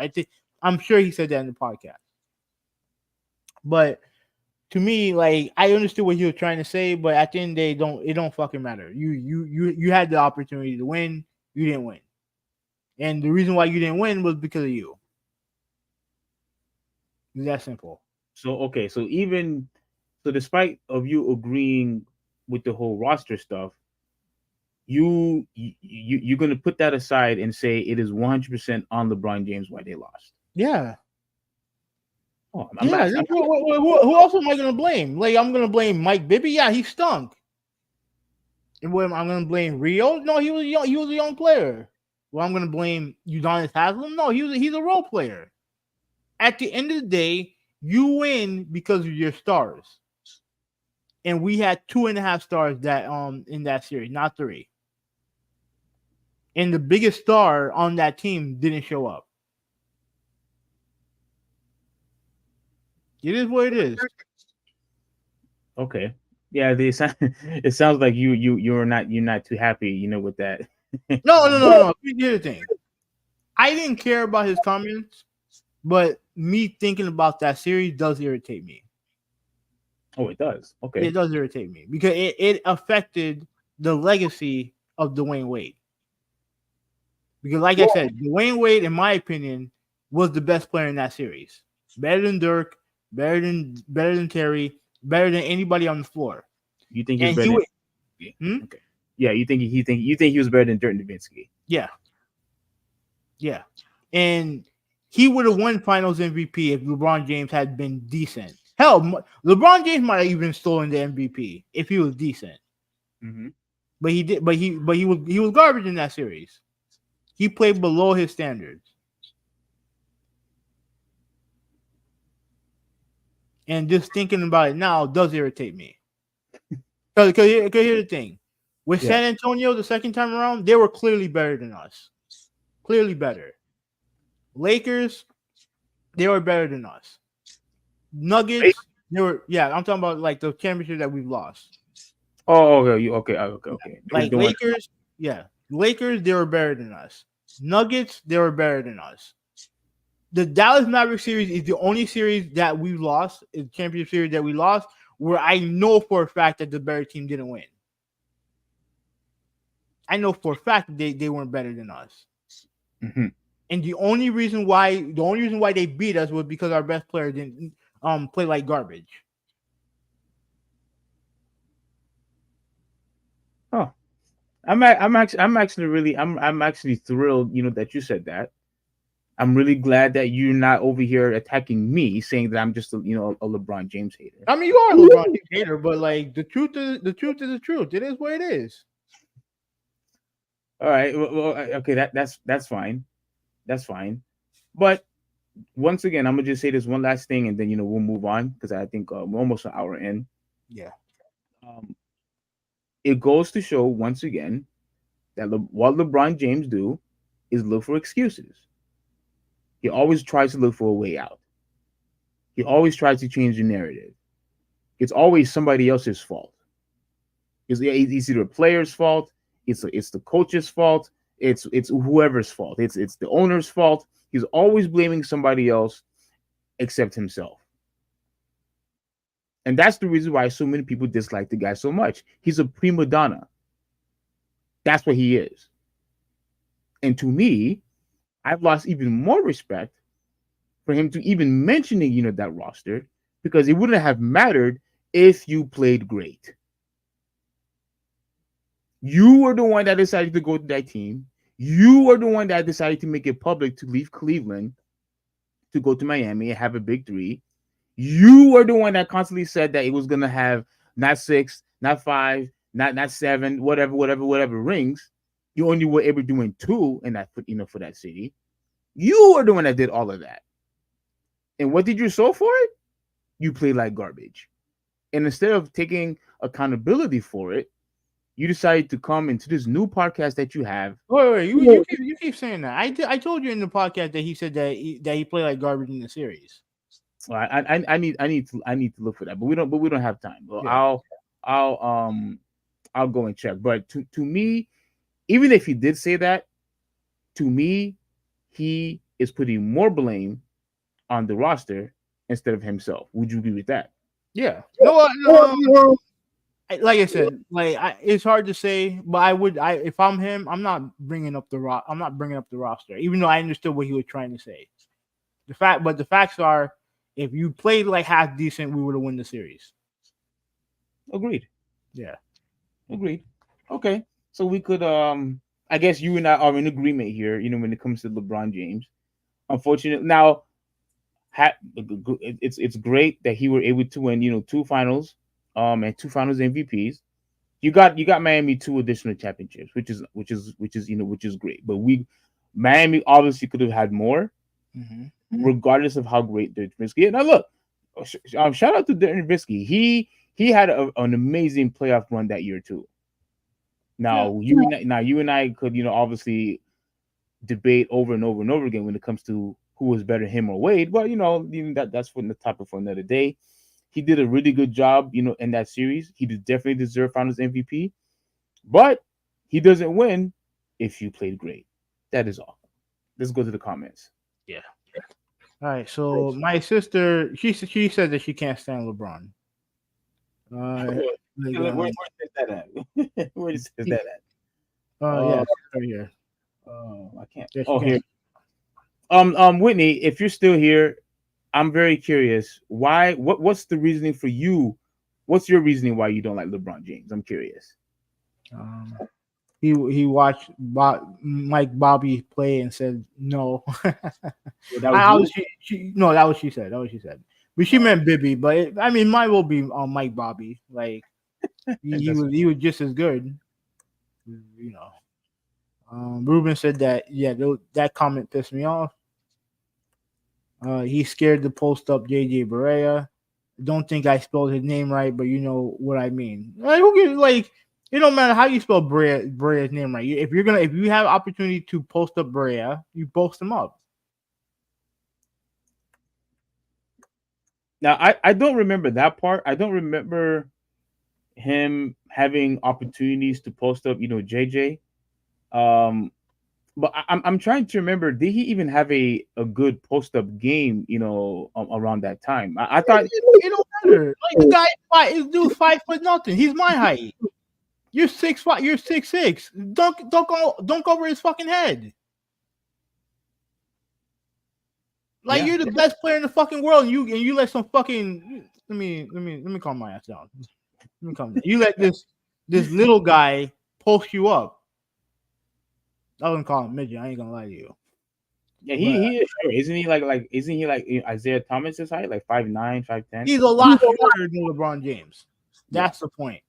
I'm sure he said that in the podcast. But to me, like I understood what he was trying to say, but at the end of the day, it don't fucking matter. You had the opportunity to win, you didn't win, and the reason why you didn't win was because of you. It's that simple. So despite of you agreeing with the whole roster stuff, you're gonna put that aside and say it is 100% on LeBron James why they lost. Yeah. Oh, who else am I gonna blame? Like I'm gonna blame Mike Bibby. Yeah, he stunk. And what I'm gonna blame Rio? No, he was young. He was a young player. Well, I'm gonna blame Udonis Haslem. No, he's a role player. At the end of the day, you win because of your stars. And we had 2.5 stars that in that series, not 3. And the biggest star on that team didn't show up. It is what it is. Okay. Yeah, it sounds like you're not too happy, with that. No. Here's the thing. I didn't care about his comments, but me thinking about that series does irritate me. Oh, it does. Okay. It does irritate me because it affected the legacy of Dwayne Wade. Because like I said, Dwayne Wade, in my opinion, was the best player in that series. Better than Dirk, better than Terry, better than anybody on the floor. You think he's And better? he Than, okay. Yeah, you think he was better than Dirk Nowitzki? Yeah. And he would have won Finals MVP if LeBron James had been decent. Hell, LeBron James might have even stolen the MVP if he was decent. Mm-hmm. But he did. But he was garbage in that series. He played below his standards. And just thinking about it now does irritate me. Because here's the thing. With San Antonio the second time around, they were clearly better than us. Clearly better. Lakers, they were better than us. Nuggets, they were. Yeah, I'm talking about like the championship that we've lost. Oh, okay. Like Lakers, Lakers, they were better than us. Nuggets, they were better than us. The Dallas Mavericks series is the only series that we lost, is championship series that we lost, where I know for a fact that the better team didn't win. I know for a fact that they weren't better than us. Mm-hmm. And the only reason why they beat us was because our best player didn't play like garbage. Oh, I'm actually thrilled, that you said that. I'm really glad that you're not over here attacking me, saying that I'm just a LeBron James hater. I mean, you are a LeBron James hater, but like the truth is the truth. It is what it is. All right. Well, okay. That's fine. That's fine. But once again, I'm gonna just say this one last thing, and then we'll move on because I think we're almost an hour in. Yeah. It goes to show once again that what LeBron James do is look for excuses. He always tries to look for a way out. He always tries to change the narrative. It's always somebody else's fault. It's either a player's fault. It's the coach's fault. It's whoever's fault. It's the owner's fault. He's always blaming somebody else except himself. And that's the reason why so many people dislike the guy so much. He's a prima donna. That's what he is. And to me, I've lost even more respect for him to even mentioning, that roster, because it wouldn't have mattered if you played great. You were the one that decided to go to that team. You were the one that decided to make it public to leave Cleveland to go to Miami and have a big three. You were the one that constantly said that it was going to have not 6, not 5, not 7, whatever rings. You only were able to win 2 in that, for that city. You were the one that did all of that. And what did you sow for it? You played like garbage. And instead of taking accountability for it, you decided to come into this new podcast that you have. Wait, you keep saying that. I told you in the podcast that he said that he played like garbage in the series. I need to look for that, but we don't have time. Well, yeah. I'll go and check. But to me, even if he did say that, to me, he is putting more blame on the roster instead of himself. Would you agree with that? Yeah. No. Like I said, it's hard to say, but if I'm him, I'm not bringing up the roster, even though I understood what he was trying to say. The facts are, if you played like half decent, we would have won the series. Agreed. Yeah. Agreed. Okay. So we could I guess you and I are in agreement here, when it comes to LeBron James. Unfortunately, now it's great that he were able to win, 2 finals, and 2 finals MVPs. You got Miami 2 additional championships, which is great. But Miami obviously could have had more, regardless of how great Dirk Nowitzki is. Now look, shout out to Dirk Nowitzki. He had an amazing playoff run that year too. Now you and I could obviously debate over and over and over again when it comes to who was better, him or Wade. But that's for the topic for another day. He did a really good job, in that series. He definitely deserved Finals MVP, but he doesn't win if you played great. That is all. Let's go to the comments. Yeah. All right. So my sister, she said that she can't stand LeBron. Where is that at? Where is that at? Yeah, right here. I can't. Yeah, here. Whitney, if you're still here, I'm very curious. What's the reasoning for you what's your reasoning why you don't like LeBron James? I'm curious. He watched Mike Bobby play and said no. That was No, that was she said. That was she said. But she meant Bibby. But I mean, mine will be Mike Bobby. Like he was just as good. You know. Ruben said that. Yeah, that comment pissed me off. He's scared to post up JJ Barea. Don't think I spelled his name right, but you know what I mean. Like, it don't matter how you spell Brea's name right. If you have opportunity to post up Brea, you post him up. Now I don't remember that part. I don't remember him having opportunities to post up, JJ. But I'm trying to remember. Did he even have a good post up game? Around that time, I thought it don't matter. Like the guy, this dude's 5'0". He's my height. You're 6'5". You're 6'6". Don't go over his fucking head. Like you're the best player in the fucking world, and you let some fucking let me calm my ass down. Let me calm down. You let this little guy post you up. I wouldn't call him midget. I ain't gonna lie to you. Yeah, he is short. Isn't he like Isaiah Thomas's height, like 5'9", 5'10"? He's a lot shorter than LeBron James. That's the point.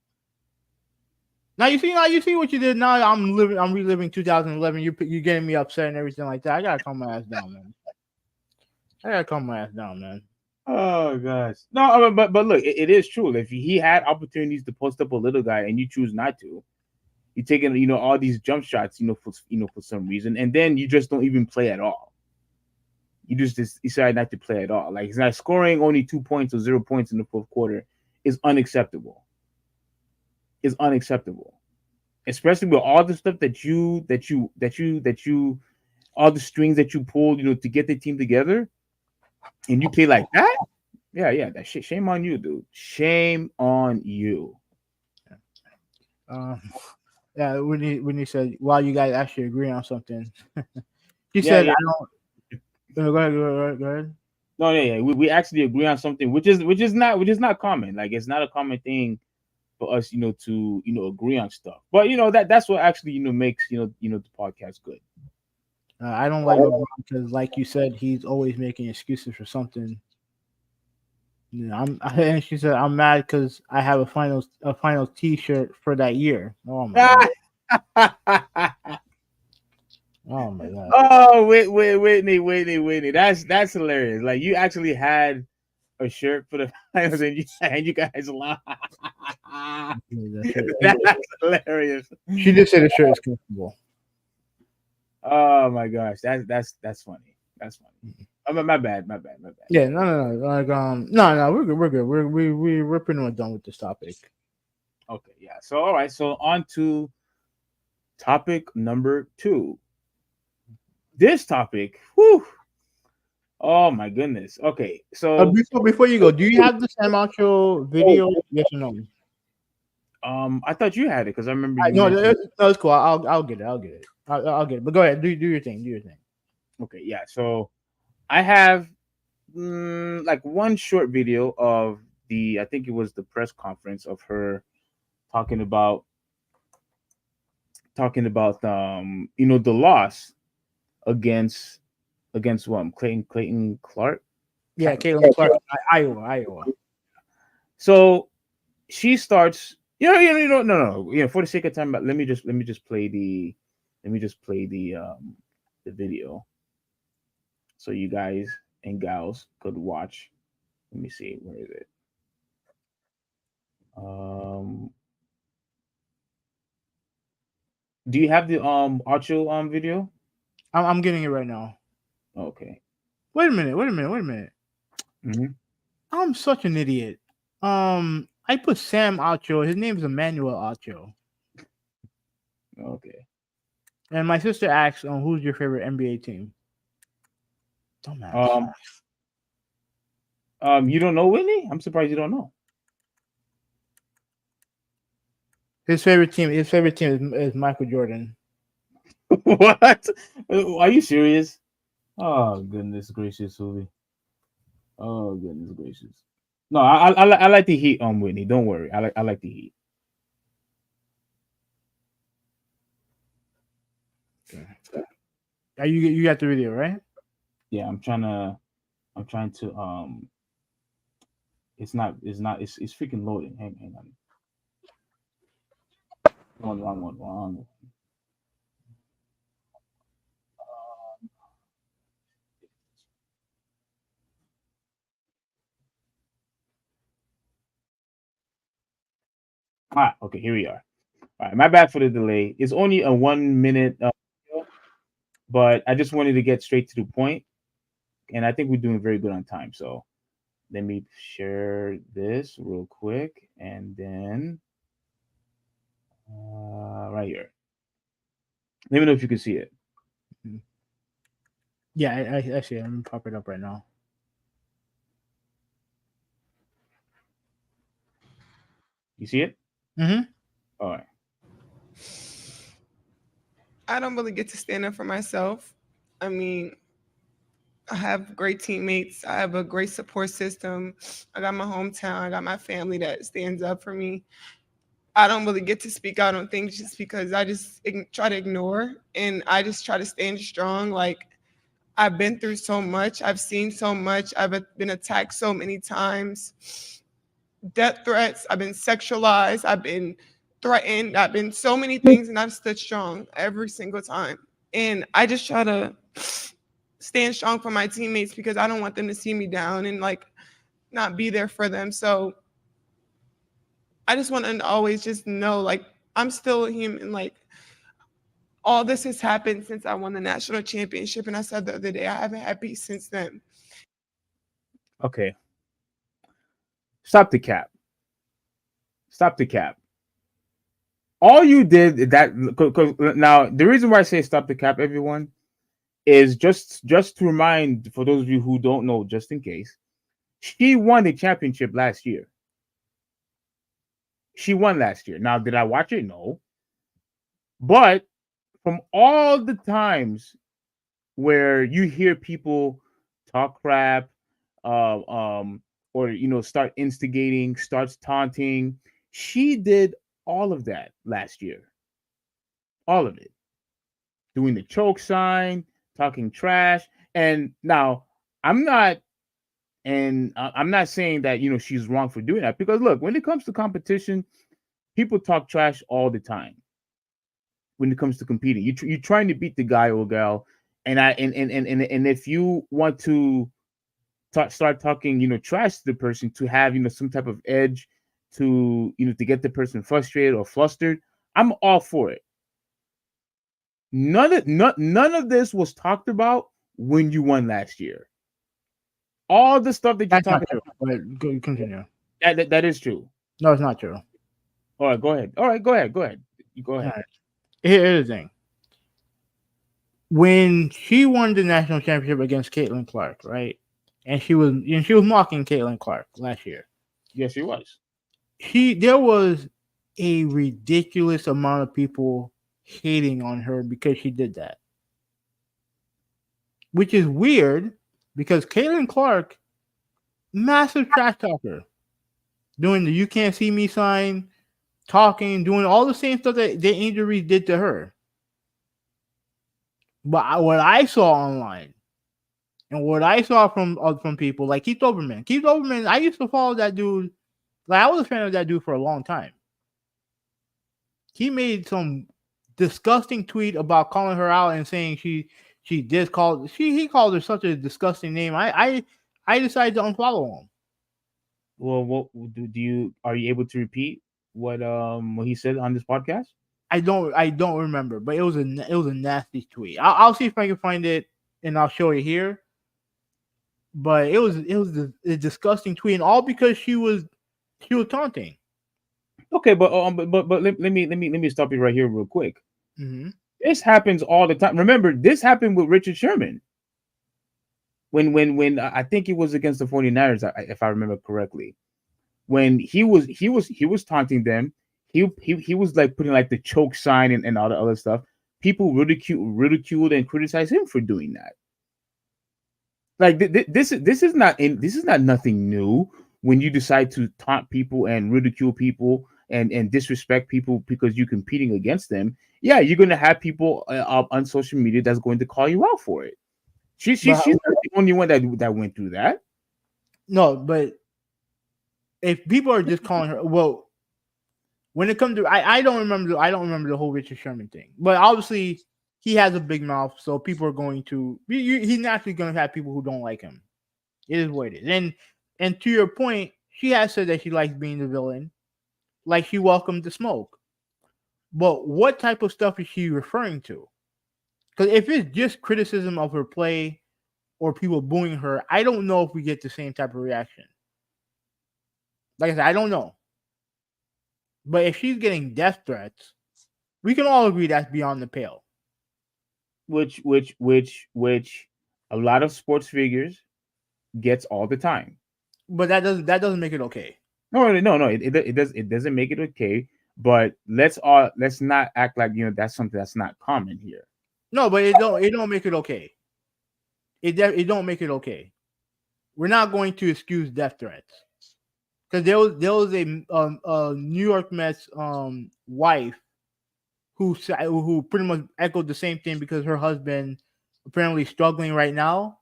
Now you see what you did. Now I'm reliving 2011. You're getting me upset and everything like that. I gotta calm my ass down, man. Oh gosh, no, but look, it is true. If he had opportunities to post up a little guy and you choose not to, you're taking all these jump shots, for some reason, and then you just don't even play at all. You just decide not to play at all. Like he's not scoring only 2 points or 0 points in the fourth quarter is unacceptable. Especially with all the stuff that you all the strings that you pulled, to get the team together, and you play like that. Yeah, that shit. Shame on you, dude. Shame on you. Yeah, when he said, "Wow, you guys actually agree on something," he said, "I don't." Go ahead. No, yeah. We actually agree on something, which is not common. Like it's not a common thing for us, to agree on stuff. But that's what actually makes the podcast good. I don't like LeBron because, like you said, he's always making excuses for something. And she said, "I'm mad because I have a finals T-shirt for that year." Oh my god! Oh my god! Oh Whitney, that's hilarious. Like you actually had a shirt for the finals, and you guys lost. That's hilarious. She did say the shirt is comfortable. Oh my gosh, that's funny. That's funny. My bad. Yeah, no. Like no, we're good. We're pretty much done with this topic. Okay, yeah. So all right, so on to topic number 2. This topic, whew. Oh my goodness. Okay, so before you go, do you have the Sam Acho video? Yes or no? I thought you had it because I remember. No, it's cool. I'll get it. I'll get it. But go ahead. Do your thing. Okay, yeah. So I have like one short video of I think it was the press conference of her talking about the loss against what? Clayton Clark. Yeah, Caitlin Clark, Iowa. So she starts. No. For the sake of time, but let me just play the video, so you guys and gals could watch. Let me see, where is it? Do you have the Acho video? I'm getting it right now. Okay. Wait a minute. Mm-hmm. I'm such an idiot. I put Sam Acho. His name is Emmanuel Acho. Okay. And my sister asks, "Who's your favorite NBA team?" Dumbass. You don't know Whitney? I'm surprised you don't know. His favorite team is Michael Jordan. What? Are you serious? Oh goodness gracious, Uli. Oh goodness gracious. No, I like the heat on Whitney. Don't worry. I like the heat. You got the video, right? Yeah, I'm trying to it's freaking loading. Hang on. Wrong one. Okay, here we are. All right, my bad for the delay. It's only a 1 minute video, but I just wanted to get straight to the point, and I think we're doing very good on time. So let me share this real quick, and then right here. Let me know if you can see it. Yeah, I see it. I'm gonna pop it up right now. You see it? Mm-hmm. All right. I don't really get to stand up for myself. I mean, I have great teammates. I have a great support system. I got my hometown. I got my family that stands up for me. I don't really get to speak out on things just because I just try to ignore, and I just try to stand strong. Like, I've been through so much. I've seen so much. I've been attacked so many times. Death threats. I've been sexualized. I've been threatened. I've been so many things, and I've stood strong every single time. And I just try to stand strong for my teammates because I don't want them to see me down and like not be there for them. So I just want them to always just know, like, I'm still a human. Like, all this has happened since I won the national championship. And I said the other day, I haven't had peace since then. Okay. Stop the cap. Stop the cap. All you did that now the reason why I say stop the cap, everyone, is just to remind for those of you who don't know, just in case, she won the championship last year. She won last year. Now, did I watch it? No. But from all the times where you hear people talk crap, or start instigating, starts taunting, she did all of that last year. All of it. Doing the choke sign, talking trash. And now I'm not saying that she's wrong for doing that, because look, when it comes to competition, people talk trash all the time. When it comes to competing, you're trying to beat the guy or gal, and if you want to start talking trash to the person to have some type of edge to to get the person frustrated or flustered, I'm all for it. None of this was talked about when you won last year. All the stuff that you're That's not talking true. But go continue. that is true. No, it's not true. All right, go ahead. All right, go ahead. You go ahead. All right. Here's the thing. When she won the national championship against Caitlin Clark, right? And she was mocking Caitlin Clark last year. Yes, she was. There was a ridiculous amount of people hating on her because she did that. Which is weird because Caitlin Clark, massive trash talker, doing the "you can't see me" sign, talking, doing all the same stuff that Angel Reese did to her. But what I saw online and what I saw from people like Keith Olbermann, I used to follow that dude. Like, I was a fan of that dude for a long time. He made some disgusting tweet about calling her out and saying he called her such a disgusting name. I decided to unfollow him. Well, what are you able to repeat what he said on this podcast? I don't remember, but it was a nasty tweet. I'll see if I can find it and I'll show you here. But it was a disgusting tweet, and all because she was taunting. Okay, but let me stop you right here real quick. Mm-hmm. This happens all the time. Remember, this happened with Richard Sherman. When I think it was against the 49ers, if I remember correctly, when he was taunting them, he was like putting like the choke sign and all the other stuff. People ridiculed and criticized him for doing that. Like this is not nothing new. when you decide to taunt people and ridicule people and disrespect people because you're competing against them, yeah, you're going to have people on social media that's going to call you out for it. She's But not the only one that went through that. no, but if people are just calling her, well, when it comes to, I don't remember the whole Richard Sherman thing, but obviously he has a big mouth, so people are going to, he's naturally going to have people who don't like him. It is what it is. And to your point, she has said that she likes being the villain, like she welcomed the smoke. But what type of stuff is she referring to? Because if it's just criticism of her play or people booing her, I don't know if we get the same type of reaction. Like I said, I don't know. But if she's getting death threats, we can all agree that's beyond the pale. Which a lot of sports figures gets all the time. But that doesn't make it okay. No. It doesn't make it okay. But let's not act like that's something that's not common here. No, but it don't make it okay. It don't make it okay. We're not going to excuse death threats because there was a New York Mets wife who pretty much echoed the same thing because her husband apparently struggling right now,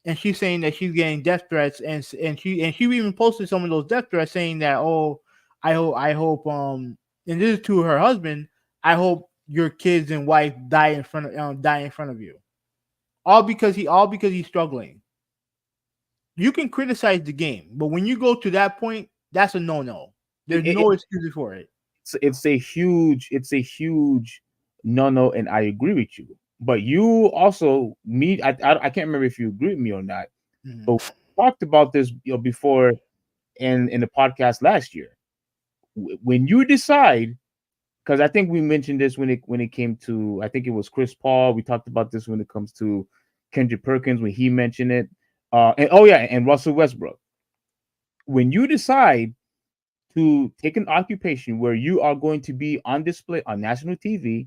and she's saying that she's getting death threats, and she even posted some of those death threats saying that, oh, I hope and this is to her husband, I hope your kids and wife die in front of you, all because he's struggling. You can criticize the game, but when you go to that point, that's a no. There's no excuses for it. It's a huge no, and I agree with you. But you also I can't remember if you agree with me or not. Mm-hmm. But we talked about this before in the podcast last year. When you decide, because I think we mentioned this when it came to, I think it was Chris Paul. We talked about this when it comes to Kendrick Perkins when he mentioned it, and Russell Westbrook. When you decide to take an occupation where you are going to be on display on national TV,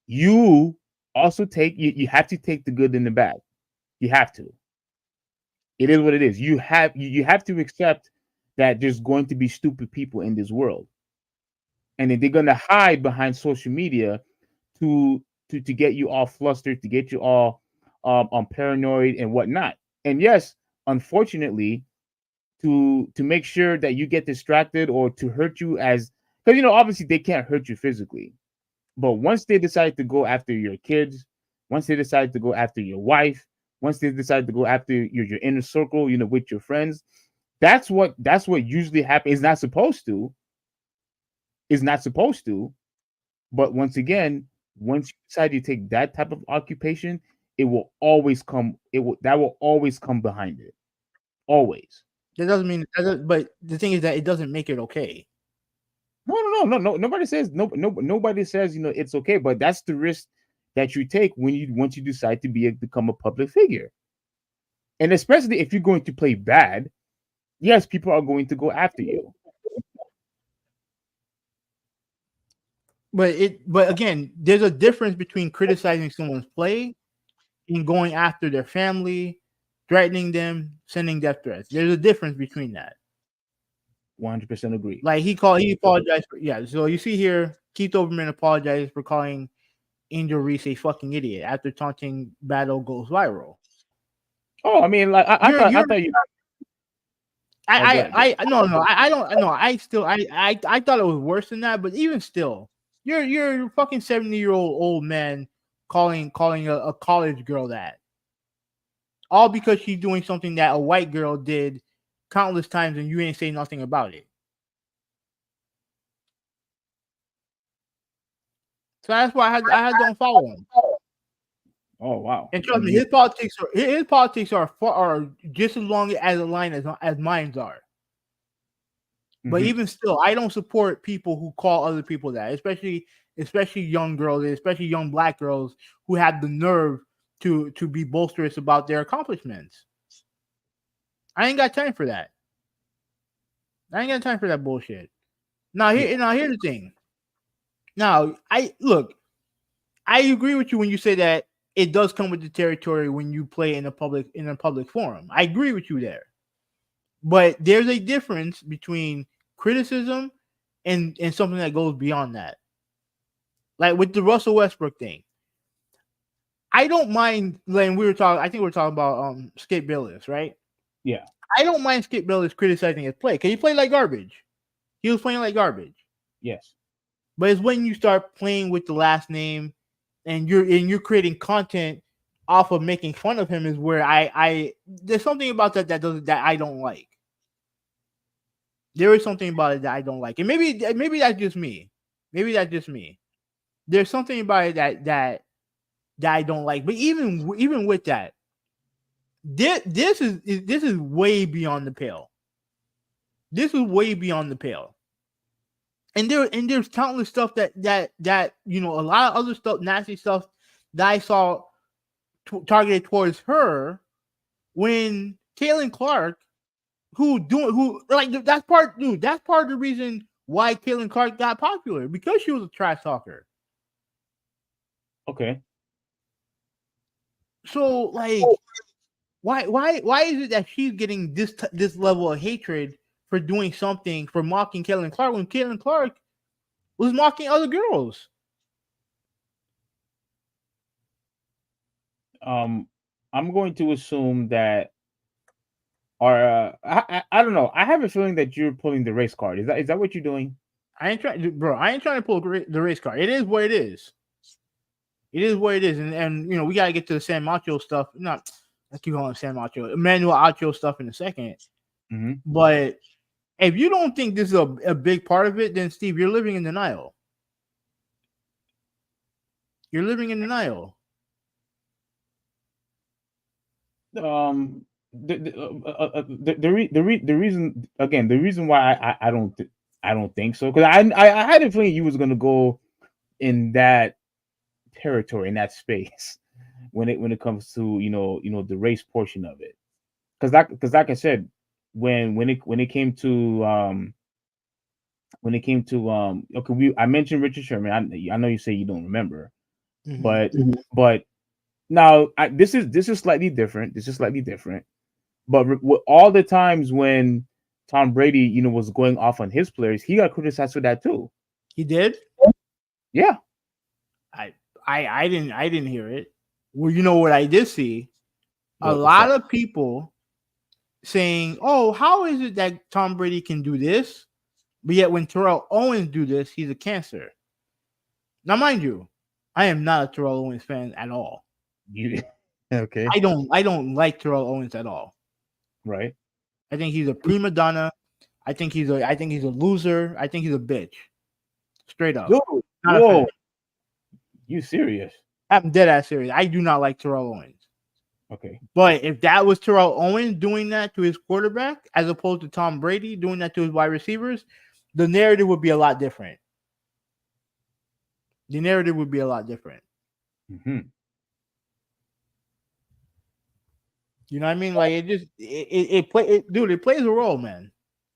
you also you have to take the good and the bad. You have to. It is what it is. You have to accept that there's going to be stupid people in this world, and then they're going to hide behind social media to get you all flustered, to get you all paranoid and whatnot. And yes, unfortunately, to make sure that you get distracted or to hurt you, because obviously they can't hurt you physically, but once they decide to go after your kids, once they decide to go after your wife, once they decide to go after your inner circle, with your friends, that's what usually happens. It's not supposed to, but once again, once you decide to take that type of occupation, that will always come behind it. Always. That doesn't mean, but the thing is that it doesn't make it okay. No. Nobody says nobody says it's okay, but that's the risk that you take once you decide to become a public figure, and especially if you're going to play bad. Yes, people are going to go after you. But again, there's a difference between criticizing someone's play and going after their family, threatening them, sending death threats. There's a difference between that. 100% agree. Like he apologized for, yeah. So you see here, Keith Olbermann apologized for calling Angel Reese a fucking idiot after taunting battle goes viral. Oh, I mean, like I thought you. I thought it was worse than that, but even still, you're a fucking 70-year-old old man calling a college girl that, all because she's doing something that a white girl did countless times and you ain't say nothing about it. So that's why I had to unfollow him. Oh wow! And trust me, his politics are just as long as a line as mine are. But even still, I don't support people who call other people that, especially young girls, especially young black girls who have the nerve to be boisterous about their accomplishments. I ain't got time for that. I ain't got time for that bullshit. Now here's the thing. Now I agree with you when you say that it does come with the territory when you play in a public forum. I agree with you there. But there's a difference between criticism and something that goes beyond that. Like with the Russell Westbrook thing, I don't mind. Like we were talking, I think we were talking about Skip Bayless, right? Yeah. I don't mind Skip Bayless criticizing his play because he played like garbage. He was playing like garbage. Yes. But it's when you start playing with the last name and you're creating content off of making fun of him is where I there's something about that that I don't like. There is something about it that I don't like. And maybe that's just me. Maybe that's just me. There's something about it that I don't like. But even with that, this is way beyond the pale. This is way beyond the pale. And there's countless stuff that a lot of other stuff, nasty stuff that I saw targeted towards her when Caitlin Clark, that's part of the reason why Caitlin Clark got popular, because she was a trash talker. Okay. So like, why is it that she's getting this level of hatred for doing something, for mocking Caitlin Clark, when Caitlin Clark was mocking other girls? I'm going to assume that I don't know. I have a feeling that you're pulling the race card. Is that what you're doing? I ain't trying to pull the race card. It is what it is. It is what it is, and we gotta get to the San Macho stuff. I keep calling San Macho, Emmanuel Acho stuff in a second. Mm-hmm. But if you don't think this is a big part of it, then Steve, you're living in denial. You're living in denial. The reason, again, the reason why I don't think so, because I had a feeling you was gonna go in that territory, in that space, when it comes to the race portion of it, because like I said, when it came to okay, I mentioned Richard Sherman. I know you say you don't remember, Mm-hmm. but now this is slightly different. This is slightly different. But all the times when Tom Brady, was going off on his players, he got criticized for that too. He did? Yeah. I didn't hear it. Well, you know what I did see? A What's lot that? of people saying, "Oh, how is it that Tom Brady can do this, but yet when Terrell Owens do this, he's a cancer?" Now, mind you, I am not a Terrell Owens fan at all. Okay. I don't like Terrell Owens at all. Right. I think he's a prima donna. I think he's a loser. I think he's a bitch. Straight up. Dude, Not a whoa. fan. You serious? I'm dead ass serious. I do not like Terrell Owens. Okay. But if that was Terrell Owens doing that to his quarterback, as opposed to Tom Brady doing that to his wide receivers, the narrative would be a lot different. The narrative would be a lot different. Mm-hmm. You know what I mean? Like it plays a role, man.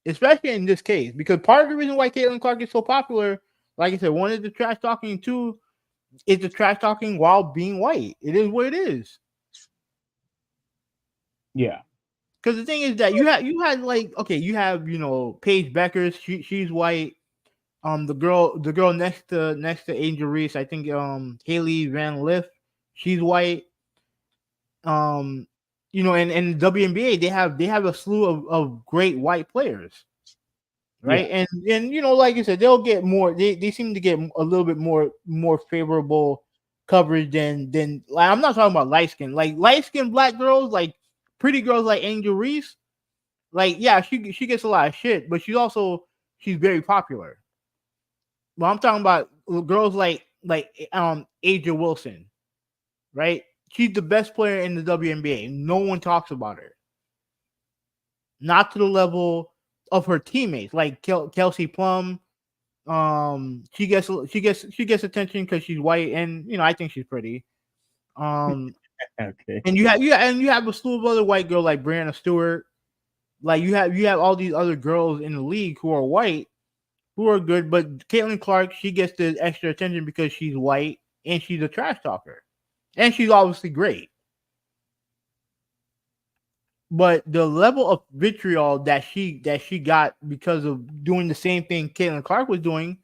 Especially in this case, because part of the reason why Caitlin Clark is so popular, like I said, one is the trash talking, two is the trash talking while being white. It is what it is. Yeah. Because the thing is that you had like, okay, you have Paige Beckers, she's white. The girl next to Angel Reese, I think Haley Van Lith, she's white. And in the WNBA they have a slew of great white players, right? Yeah. And like you said, they'll get more. They seem to get a little bit more favorable coverage than like, I'm not talking about light skin black girls, like pretty girls like Angel Reese. Like, yeah, she gets a lot of shit, but she's very popular. Well, I'm talking about girls like Aja Wilson, right? She's the best player in the WNBA. No one talks about her. Not to the level of her teammates, like Kelsey Plum. She gets attention because she's white, and I think she's pretty. Okay. And you have a slew of other white girls like Brianna Stewart. Like you have all these other girls in the league who are white, who are good, but Caitlin Clark, she gets the extra attention because she's white and she's a trash talker, and she's obviously great. but the level of vitriol that she got because of doing the same thing Caitlin Clark was doing,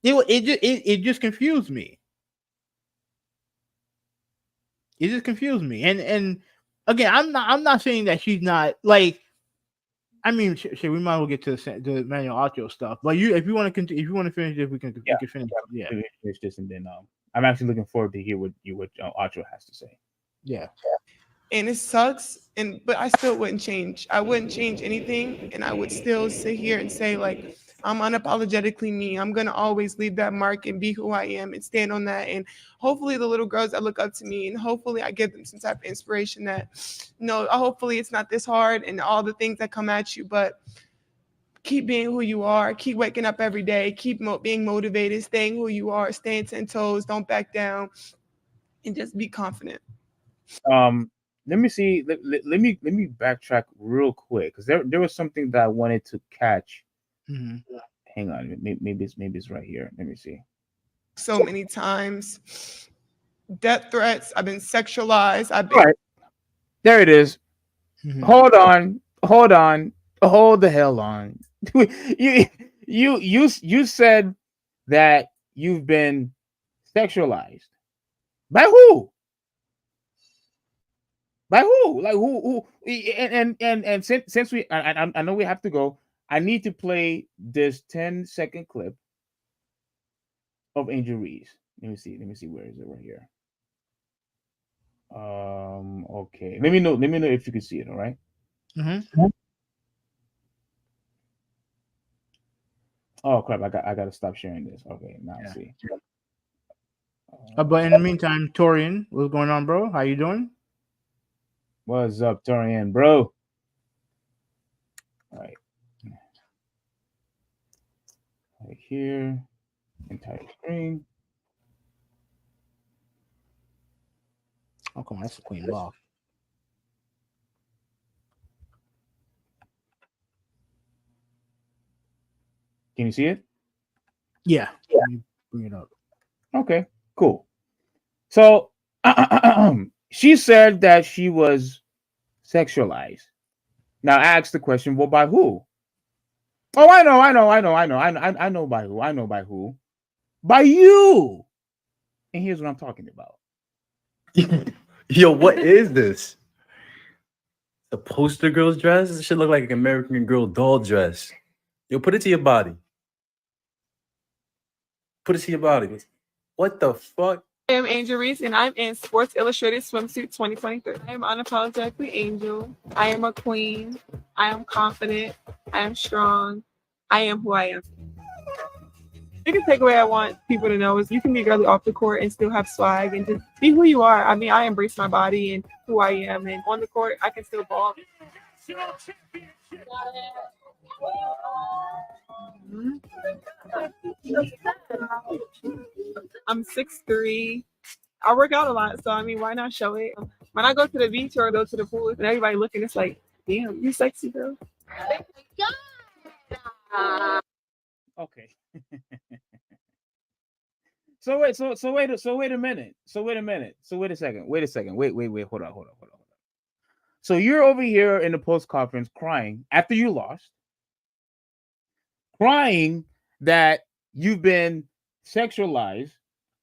it just confused me. It just confused me. And again, I'm not saying that she's not like. I mean, shit, we might as well get to the Emmanuel Acho stuff. But if you want to continue, if you want to finish this, we can finish. Yeah, finish this, and then I'm actually looking forward to hear what Acho has to say. Yeah. And it sucks, but I still wouldn't change. I wouldn't change anything, and I would still sit here and say, like, I'm unapologetically me. I'm gonna always leave that mark and be who I am and stand on that. And hopefully the little girls that look up to me, and hopefully I give them some type of inspiration that, hopefully it's not this hard and all the things that come at you, but keep being who you are, keep waking up every day, keep being motivated, staying who you are, staying 10 toes, don't back down, and just be confident. Let me see. Let me backtrack real quick because there was something that I wanted to catch. Mm-hmm. Hang on, maybe it's right here. Let me see. So many times, death threats. I've been sexualized. Right. There it is. Mm-hmm. Hold on. Hold the hell on. you said that you've been sexualized. By who? By who? Like who? And since I know we have to go, I need to play this 10-second clip of Angel Reese. Let me see. Where is it? Right here. Okay. Let me know if you can see it. All right. Mm-hmm. Oh crap! I gotta stop sharing this. Okay, now I see. But in the meantime, Torian, what's going on, bro? How you doing? What's up, Torian, bro? All right. Right here. Entire screen. Oh, come on, that's a clean ball. Can you see it? Yeah. Let me bring it up. Okay, cool. So she said that she was sexualized. Now I asked the question, well, by who? Oh, I know by who. I know by who. By you. And here's what I'm talking about. Yo, what is this? The poster girl's dress? This should look like an American Girl doll dress. Yo, put it to your body. Put it to your body. What the fuck? I am Angel Reese, and I'm in Sports Illustrated Swimsuit 2023. I am unapologetically Angel. I am a queen. I am confident. I am strong. I am who I am. The biggest takeaway I want people to know is you can be girly off the court and still have swag and just be who you are. I mean, I embrace my body and who I am, and on the court, I can still ball. I'm 6'3". I work out a lot, so I mean, why not show it? When I go to the beach or go to the pool and everybody looking, it's like, damn, you sexy girl. Okay. So wait a minute. Wait a second. Wait. Hold on. So you're over here in the post conference crying after you lost, crying that you've been sexualized,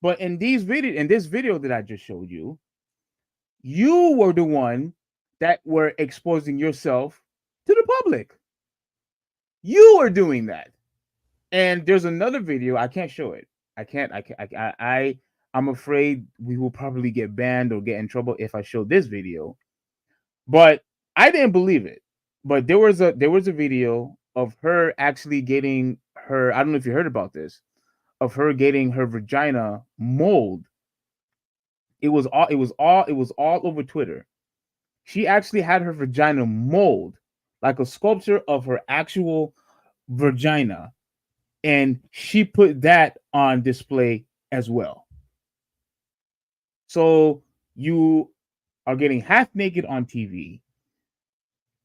but in this video that I just showed you, you were the one that were exposing yourself to the public. You were doing that. And there's another video. I can't show it. I'm afraid we will probably get banned or get in trouble if I show this video. But I didn't believe it. But there was a video of her actually getting her, I don't know if you heard about this, of her getting her vagina mold. It was all over Twitter. She actually had her vagina mold, like a sculpture of her actual vagina. And she put that on display as well. So you are getting half naked on TV.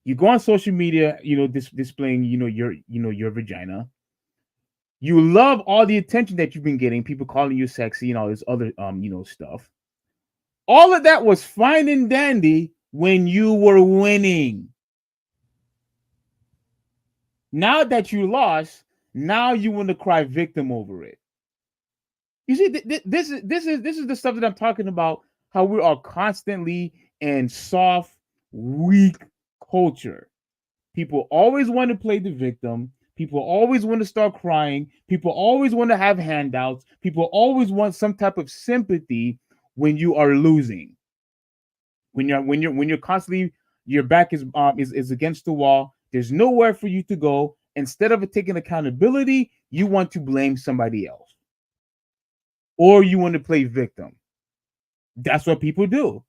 You go on social media, displaying, your vagina. You love all the attention that you've been getting, people calling you sexy and all this other, stuff. All of that was fine and dandy when you were winning. Now that you lost, now you want to cry victim over it. You see, this is the stuff that I'm talking about. How we are constantly in soft, weak culture. People always want to play the victim. People always want to start crying. People always want to have handouts. People always want some type of sympathy when you are losing. When you're constantly, your back is against the wall. There's nowhere for you to go. Instead of taking accountability, you want to blame somebody else, or you want to play victim. That's what people do,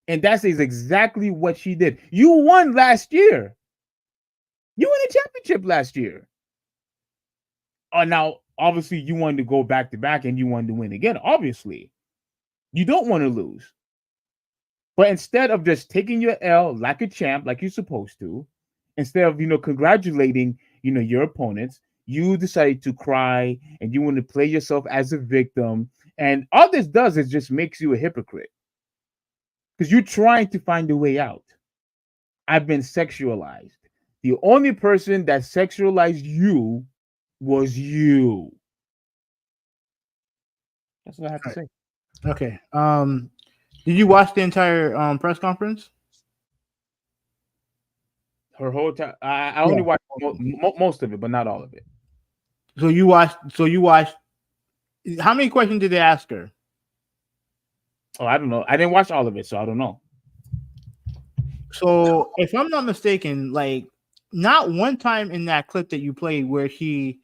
and that is exactly what she did. You won last year. You won a championship last year. Now, obviously, you wanted to go back to back and you wanted to win again. Obviously, you don't want to lose. But instead of just taking your L like a champ, like you're supposed to, instead of congratulating your opponents, you decided to cry and you want to play yourself as a victim. And all this does is just makes you a hypocrite because you're trying to find a way out. I've been sexualized. The only person that sexualized you was you. That's what I have to say. Okay. Did you watch the entire press conference? Her whole time. I only watched most of it, but not all of it. So you watched. How many questions did they ask her? Oh, I don't know. I didn't watch all of it, so I don't know. So if I'm not mistaken, like not one time in that clip that you played where she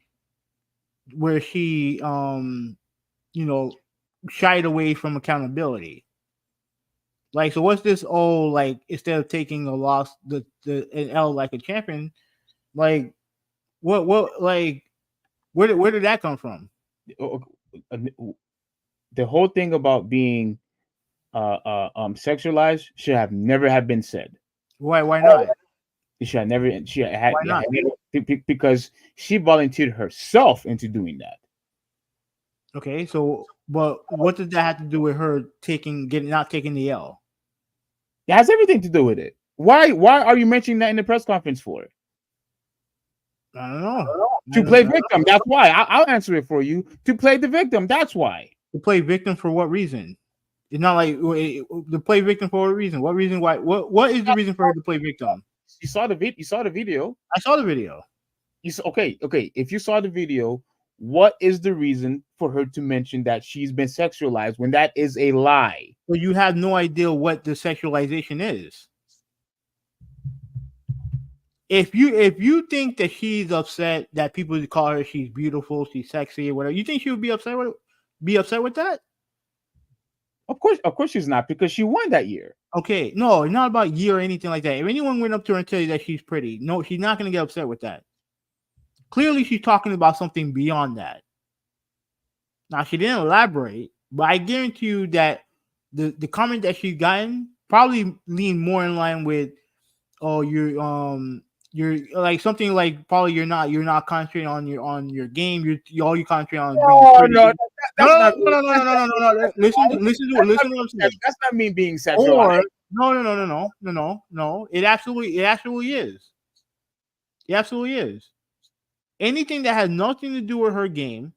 shied away from accountability. Like, so what's this? Oh, like instead of taking a loss, an L like a champion, like what like where did that come from? The whole thing about being sexualized should have never have been said. Why not? It should have never. She had, Why not? because she volunteered herself into doing that. Okay, so but what does that have to do with her not taking the L? It has everything to do with it. Why are you mentioning that in the press conference for? I don't know. To play victim. That's why. I'll answer it for you. To play the victim. That's why. To play victim for what reason? It's not like to play victim for what reason? What reason? Why? What is the reason for her to play victim? You saw the video. I saw the video. Okay. If you saw the video, what is the reason for her to mention that she's been sexualized when that is a lie? So you have no idea what the sexualization is. If you think that she's upset that people call her she's beautiful, she's sexy, or whatever, you think she would be upset with that? Of course she's not, because she won that year. Okay, no, not about year or anything like that. If anyone went up to her and tell you that she's pretty, no, she's not going to get upset with that. Clearly, she's talking about something beyond that. Now, she didn't elaborate, but I guarantee you that the comment that she's gotten probably lean more in line with, oh, you're like something like probably you're not concentrating on your game. All you concentrate on. No. Listen to what I'm saying. That's not me being sexualized. No. It absolutely is. It absolutely is. Anything that has nothing to do with her game,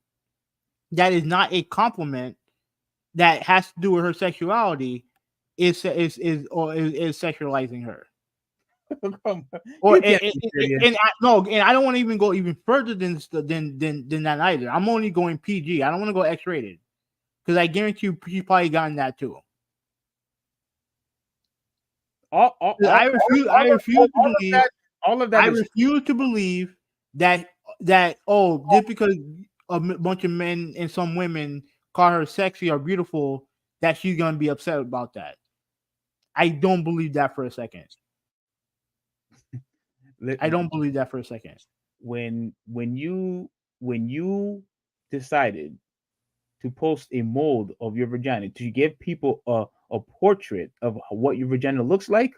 that is not a compliment, that has to do with her sexuality, is sexualizing her. Or and I don't want to even go even further than that either. I'm only going PG. I don't want to go X-rated, because I guarantee you she's probably gotten that too. I refuse to believe that just because a bunch of men and some women call her sexy or beautiful, that she's gonna be upset about that. I don't believe that for a second. I don't believe that for a second. When you decided to post a mold of your vagina to give people a portrait of what your vagina looks like,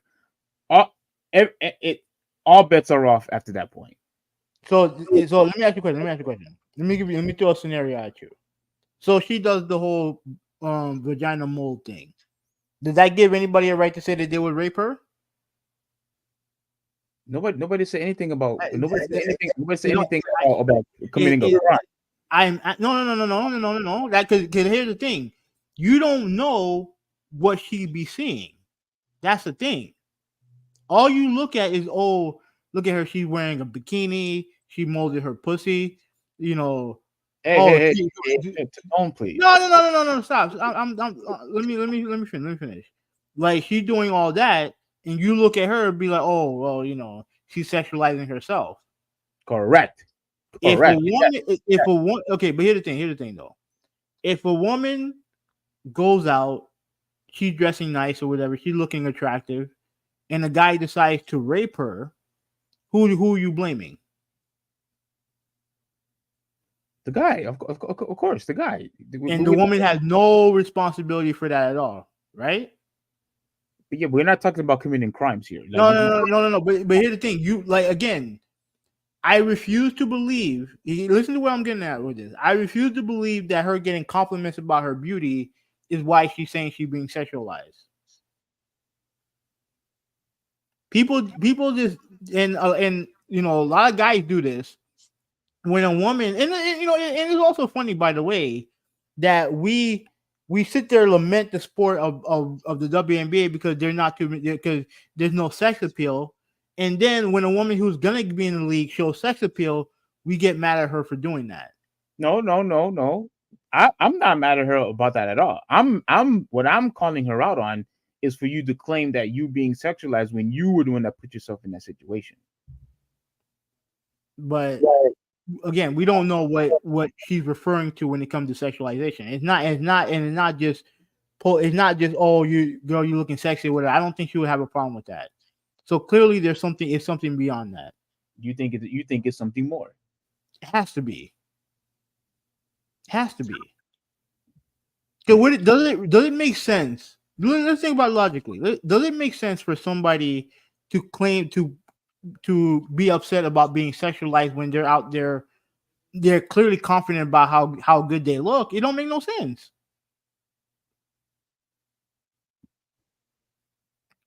all bets are off after that point. So let me ask you a question. Let me throw a scenario at you. So she does the whole vagina mold thing. Does that give anybody a right to say that they would rape her? Nobody said anything about nobody said anything. Nobody said You know, anything about committing a it- crime. no. That because here's the thing, you don't know what she be seeing. That's the thing. All you look at is, oh, look at her. She's wearing a bikini. She molded her pussy. You know. Hey, She, tone, please. no. Stop. Let me finish. Like, she's doing all that, and you look at her and be like, oh, well, you know, she's sexualizing herself. Correct. If a woman, okay, but here's the thing though. If a woman goes out, she's dressing nice or whatever, she's looking attractive, and a guy decides to rape her, who are you blaming? The guy, of course, the guy. And the woman has no responsibility for that at all, right? But yeah, we're not talking about committing crimes here. Like, No. But here's the thing. You, like, again, I refuse to believe. Listen to where I'm getting at with this. I refuse to believe that her getting compliments about her beauty is why she's saying she's being sexualized. People just and you know, a lot of guys do this when a woman, and you know, and it's also funny, by the way, that we sit there and lament the sport of the WNBA because they're not because there's no sex appeal, and then when a woman who's gonna be in the league shows sex appeal, we get mad at her for doing that. No. I'm not mad at her about that at all. What I'm calling her out on is for you to claim that you being sexualized when you were the one that put yourself in that situation. But again, we don't know what she's referring to when it comes to sexualization. It's not just oh, you girl, you looking sexy or whatever. I don't think she would have a problem with that. So clearly there's something beyond that. You think it's something more? It has to be. Because does it make sense? Let's think about it logically. Does it make sense for somebody to claim to be upset about being sexualized when they're out there? They're clearly confident about how good they look. It don't make no sense.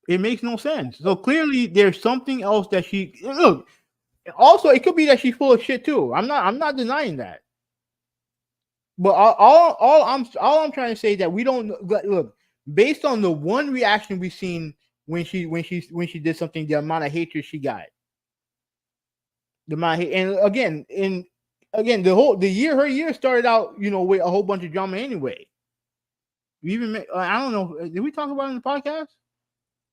It makes no sense. So clearly there's something else that she look. Also, it could be that she's full of shit too. I'm not denying that. But all I'm trying to say is that we don't look based on the one reaction we've seen when she did something, the amount of hatred she got. The amount of hate, and again, her year started out, you know, with a whole bunch of drama anyway. We even I don't know, did we talk about it in the podcast?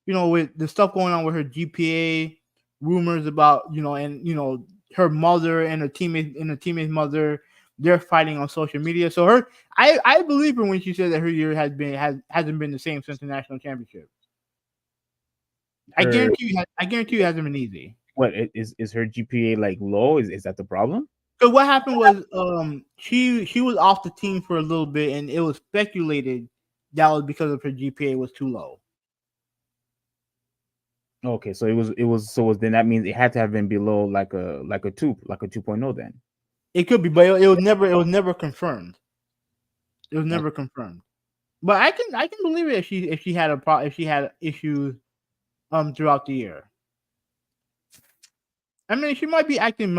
You know, with the stuff going on with her GPA, rumors about, you know, and you know, her mother and her teammate's mother, they're fighting on social media. So I believe her when she said that her year hasn't been the same since the national championship. I guarantee you it hasn't been easy. What is her GPA like low? Is that the problem? So what happened was she was off the team for a little bit, and it was speculated that was because of her GPA was too low. Okay, so then that means it had to have been below like a 2.0 then. It could be, but it was never confirmed. It was never confirmed. But I can believe it if she had issues throughout the year. I mean, she might be acting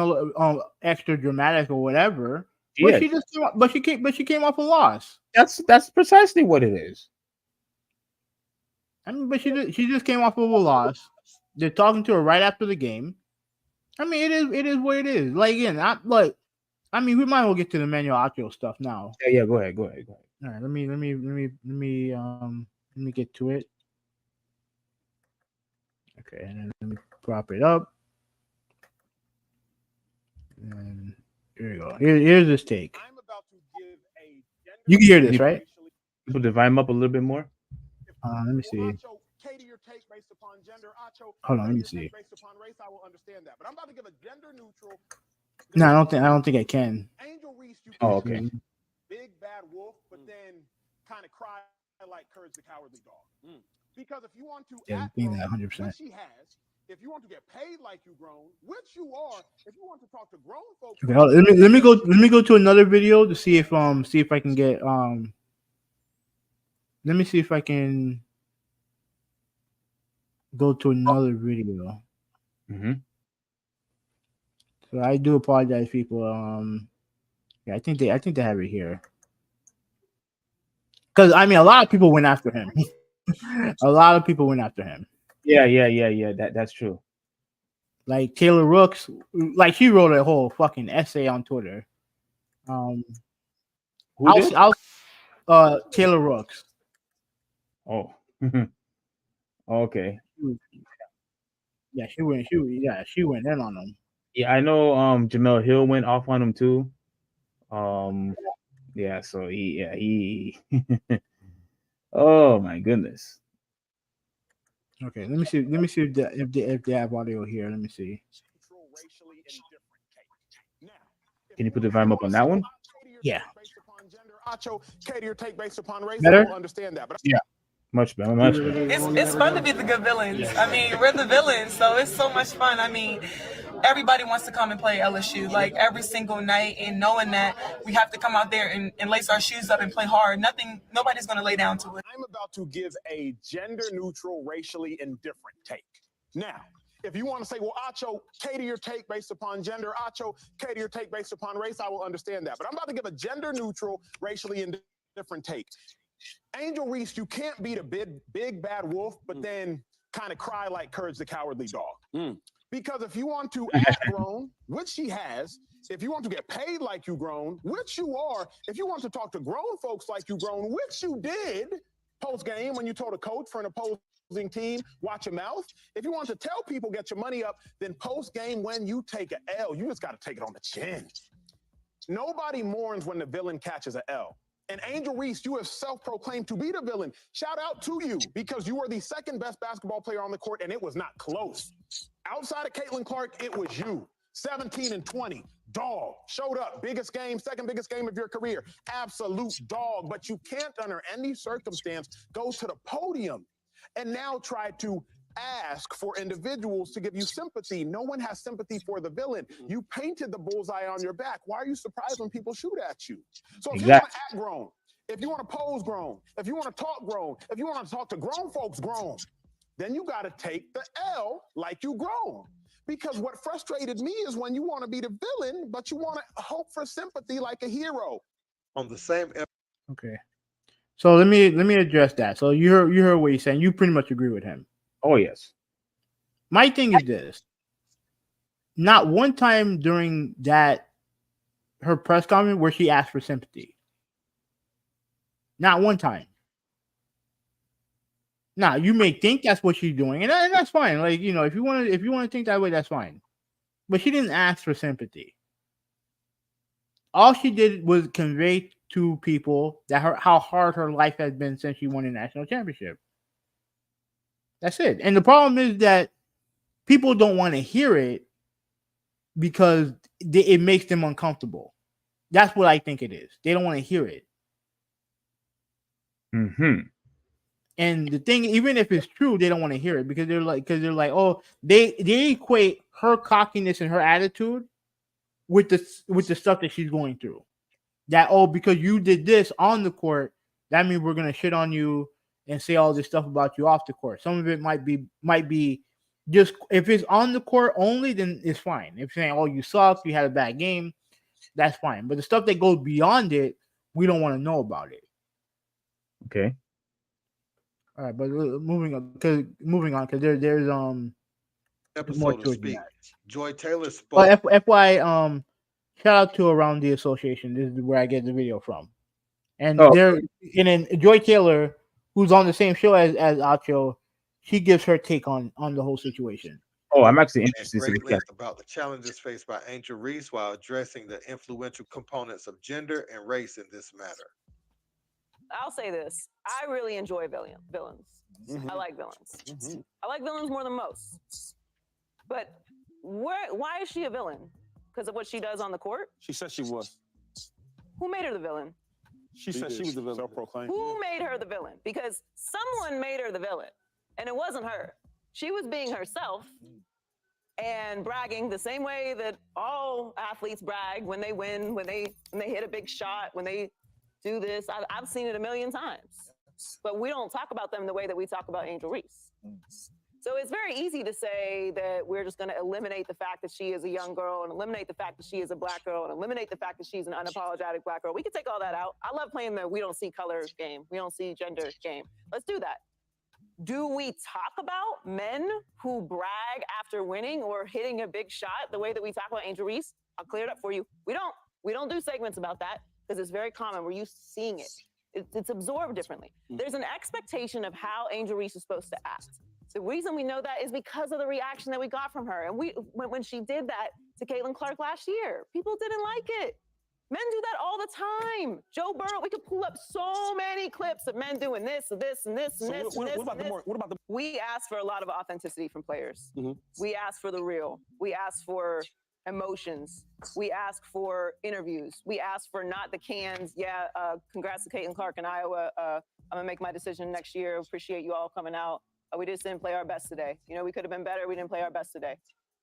extra dramatic or whatever, but she came off a loss. That's precisely what it is. I mean, but she just came off of a loss. They're talking to her right after the game. I mean, it is what it is. Like, again, I mean, we might as well get to the Emmanuel Acho stuff now. Yeah, go ahead. All right, let me get to it. Okay, and then let me prop it up. And here we go. Here's this take. You can hear this, right? People divide them up a little bit more. Let me see. Hold on, let me see. No, I don't think I can. Angel Reese, you Oh, okay. Big bad wolf, but then kind of cry like Courage the Cowardly Dog. Because if you want to act grown, 100%. which she has, if you want to get paid like you grown, which you are, if you want to talk to grown folks. Okay, let me go to another video to see if I can get let me see if I can go to another video. Mm-hmm. So I do apologize, people. Yeah, I think they have it here. Because I mean, a lot of people went after him. A lot of people went after him. Yeah. That's true. Like Taylor Rooks, like she wrote a whole fucking essay on Twitter. Who did? Taylor Rooks. Oh. Okay. Yeah, she went in on him. Yeah, I know. Jamel Hill went off on him too. Yeah. So he. Oh my goodness. Okay, let me see if they have audio here. Let me see. Can you put the volume up on that one? Yeah. Acho, cater your take based upon race. Better? I don't understand that, but Yeah. Much better. Much better. It's fun to be the good villains. I mean, we're the villains, so it's so much fun. I mean, everybody wants to come and play LSU like every single night, and knowing that we have to come out there and lace our shoes up and play hard. Nobody's going to lay down to it. I'm about to give a gender-neutral, racially indifferent take. Now, if you want to say, well, Acho, cater your take based upon gender, Acho, cater your take based upon race, I will understand that. But I'm about to give a gender-neutral, racially indifferent take. Angel Reese, you can't be the big bad wolf, but then kind of cry like Courage the Cowardly Dog. Because if you want to act grown, which she has, if you want to get paid like you grown, which you are, if you want to talk to grown folks like you grown, which you did post-game when you told a coach for an opposing team, watch your mouth. If you want to tell people get your money up, then post-game when you take an L, you just got to take it on the chin. Nobody mourns when the villain catches an L. And Angel Reese, you have self-proclaimed to be the villain. Shout out to you, because you were the second best basketball player on the court, and it was not close. Outside of Caitlin Clark, it was you. 17 and 20, dog. Showed up, biggest game, second biggest game of your career. Absolute dog, but you can't, under any circumstance, go to the podium and now try to ask for individuals to give you sympathy. No one has sympathy for the villain. You painted the bullseye on your back. Why are you surprised when people shoot at you? So if you want to act grown, if you want to pose grown, if you want to talk grown, if you want to talk to grown folks grown, then you got to take the L like you grown. Because what frustrated me is when you want to be the villain, but you want to hope for sympathy like a hero. On the same. Okay. So let me address that. So you heard what he's saying. You pretty much agree with him. Oh yes. My thing is this. Not one time during her press conference where she asked for sympathy. Not one time. Now you may think that's what she's doing, and that's fine. Like, you know, if you want to think that way, that's fine. But she didn't ask for sympathy. All she did was convey to people that how hard her life has been since she won a national championship. That's it. And the problem is that people don't want to hear it because it makes them uncomfortable. That's what I think it is. They don't want to hear it. Mm-hmm. And the thing, even if it's true, they don't want to hear it because they're like, oh, they equate her cockiness and her attitude with the stuff that she's going through. That, oh, because you did this on the court, that means we're gonna shit on you and say all this stuff about you off the court. Some of it might be just, if it's on the court only, then it's fine. If you're saying, oh, you suck, you had a bad game, that's fine. But the stuff that goes beyond it, we don't want to know about it. Okay. All right, but moving on because there's more Episode to of it than Speak. that. Joy Taylor spoke. But FY, shout out to Around the Association. This is where I get the video from. And then Joy Taylor, who's on the same show as Acho, she gives her take on the whole situation. Oh, I'm actually interested to Greatly see about the challenges faced by Angel Reese while addressing the influential components of gender and race in this matter. I'll say this. I really enjoy villains. I like villains. I like villains more than most. But why is she a villain? Because of what she does on the court? She said she was. Who made her the villain? She said she was the villain. Self-proclaimed. Who made her the villain? Because someone made her the villain, and it wasn't her. She was being herself and bragging the same way that all athletes brag when they win, when they hit a big shot, when they do this. I've seen it a million times. But we don't talk about them the way that we talk about Angel Reese. So it's very easy to say that we're just going to eliminate the fact that she is a young girl and eliminate the fact that she is a black girl and eliminate the fact that she's an unapologetic black girl. We can take all that out. I love playing the we don't see color game. We don't see gender game. Let's do that. Do we talk about men who brag after winning or hitting a big shot the way that we talk about Angel Reese? I'll clear it up for you. We don't do segments about that because it's very common. We're used to seeing it. It's absorbed differently. There's an expectation of how Angel Reese is supposed to act. The reason we know that is because of the reaction that we got from her. And when she did that to Caitlin Clark last year, people didn't like it. Men do that all the time. Joe Burrow, we could pull up so many clips of men doing this, and this, and this, and this, and this. What about the? We ask for a lot of authenticity from players. Mhm. We ask for the real. We ask for emotions. We ask for interviews. We ask for not the cans. Yeah, congrats to Caitlin Clark in Iowa. I'm gonna make my decision next year. Appreciate you all coming out. We just didn't play our best today. You know, we could have been better. We didn't play our best today.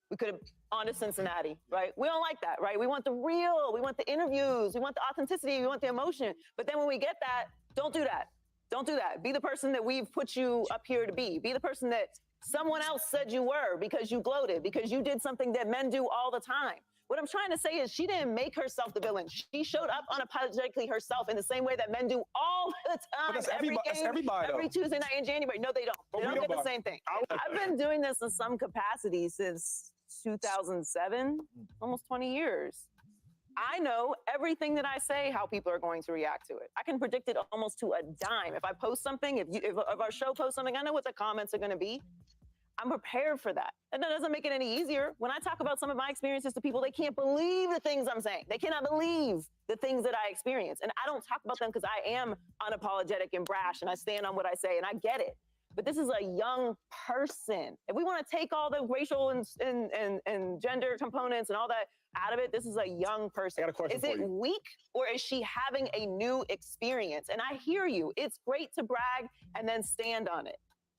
We could have on to Cincinnati, right? We don't like that, right? We want the real. We want the interviews. We want the authenticity. We want the emotion. But then when we get that, don't do that. Don't do that. Be the person that we've put you up here to be. Be the person that someone else said you were because you gloated, because you did something that men do all the time. What I'm trying to say is she didn't make herself the villain. She showed up unapologetically herself in the same way that men do all the time. That's Every everybody- that's game, everybody, every though. Tuesday night in January. No, they don't. But They we don't get don't the buy- same thing. I've been doing this in some capacity since 2007, almost 20 years. I know everything that I say, how people are going to react to it. I can predict it almost to a dime. If I post something, if our show posts something, I know what the comments are going to be. I'm prepared for that. And that doesn't make it any easier. When I talk about some of my experiences to people, they can't believe the things I'm saying. They cannot believe the things that I experience. And I don't talk about them because I am unapologetic and brash and I stand on what I say and I get it. But this is a young person. If we want to take all the racial and gender components and all that out of it, this is a young person. I got a question Is for it you. weak or is she having a new experience? And I hear you. It's great to brag and then stand on it.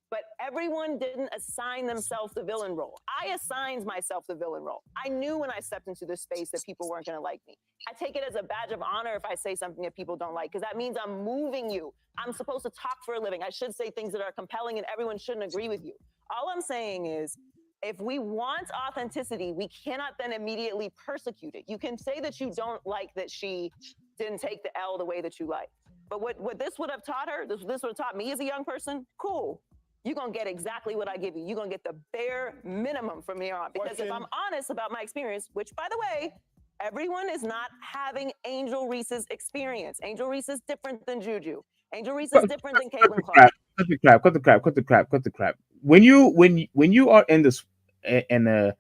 But everyone didn't assign themselves the villain role. I assigned myself the villain role. I knew when I stepped into this space that people weren't going to like me. I take it as a badge of honor if I say something that people don't like, because that means I'm moving you. I'm supposed to talk for a living. I should say things that are compelling and everyone shouldn't agree with you. All I'm saying is, if we want authenticity, we cannot then immediately persecute it. You can say that you don't like that she didn't take the L the way that you like. But what this would have taught her, this would have taught me as a young person, cool. You're going to get exactly what I give you. You're going to get the bare minimum from here on. Because if I'm honest about my experience, which, by the way, everyone is not having Angel Reese's experience. Angel Reese is different than Juju. Angel Reese is different than Caitlin Clark. Cut the crap. When you are in this in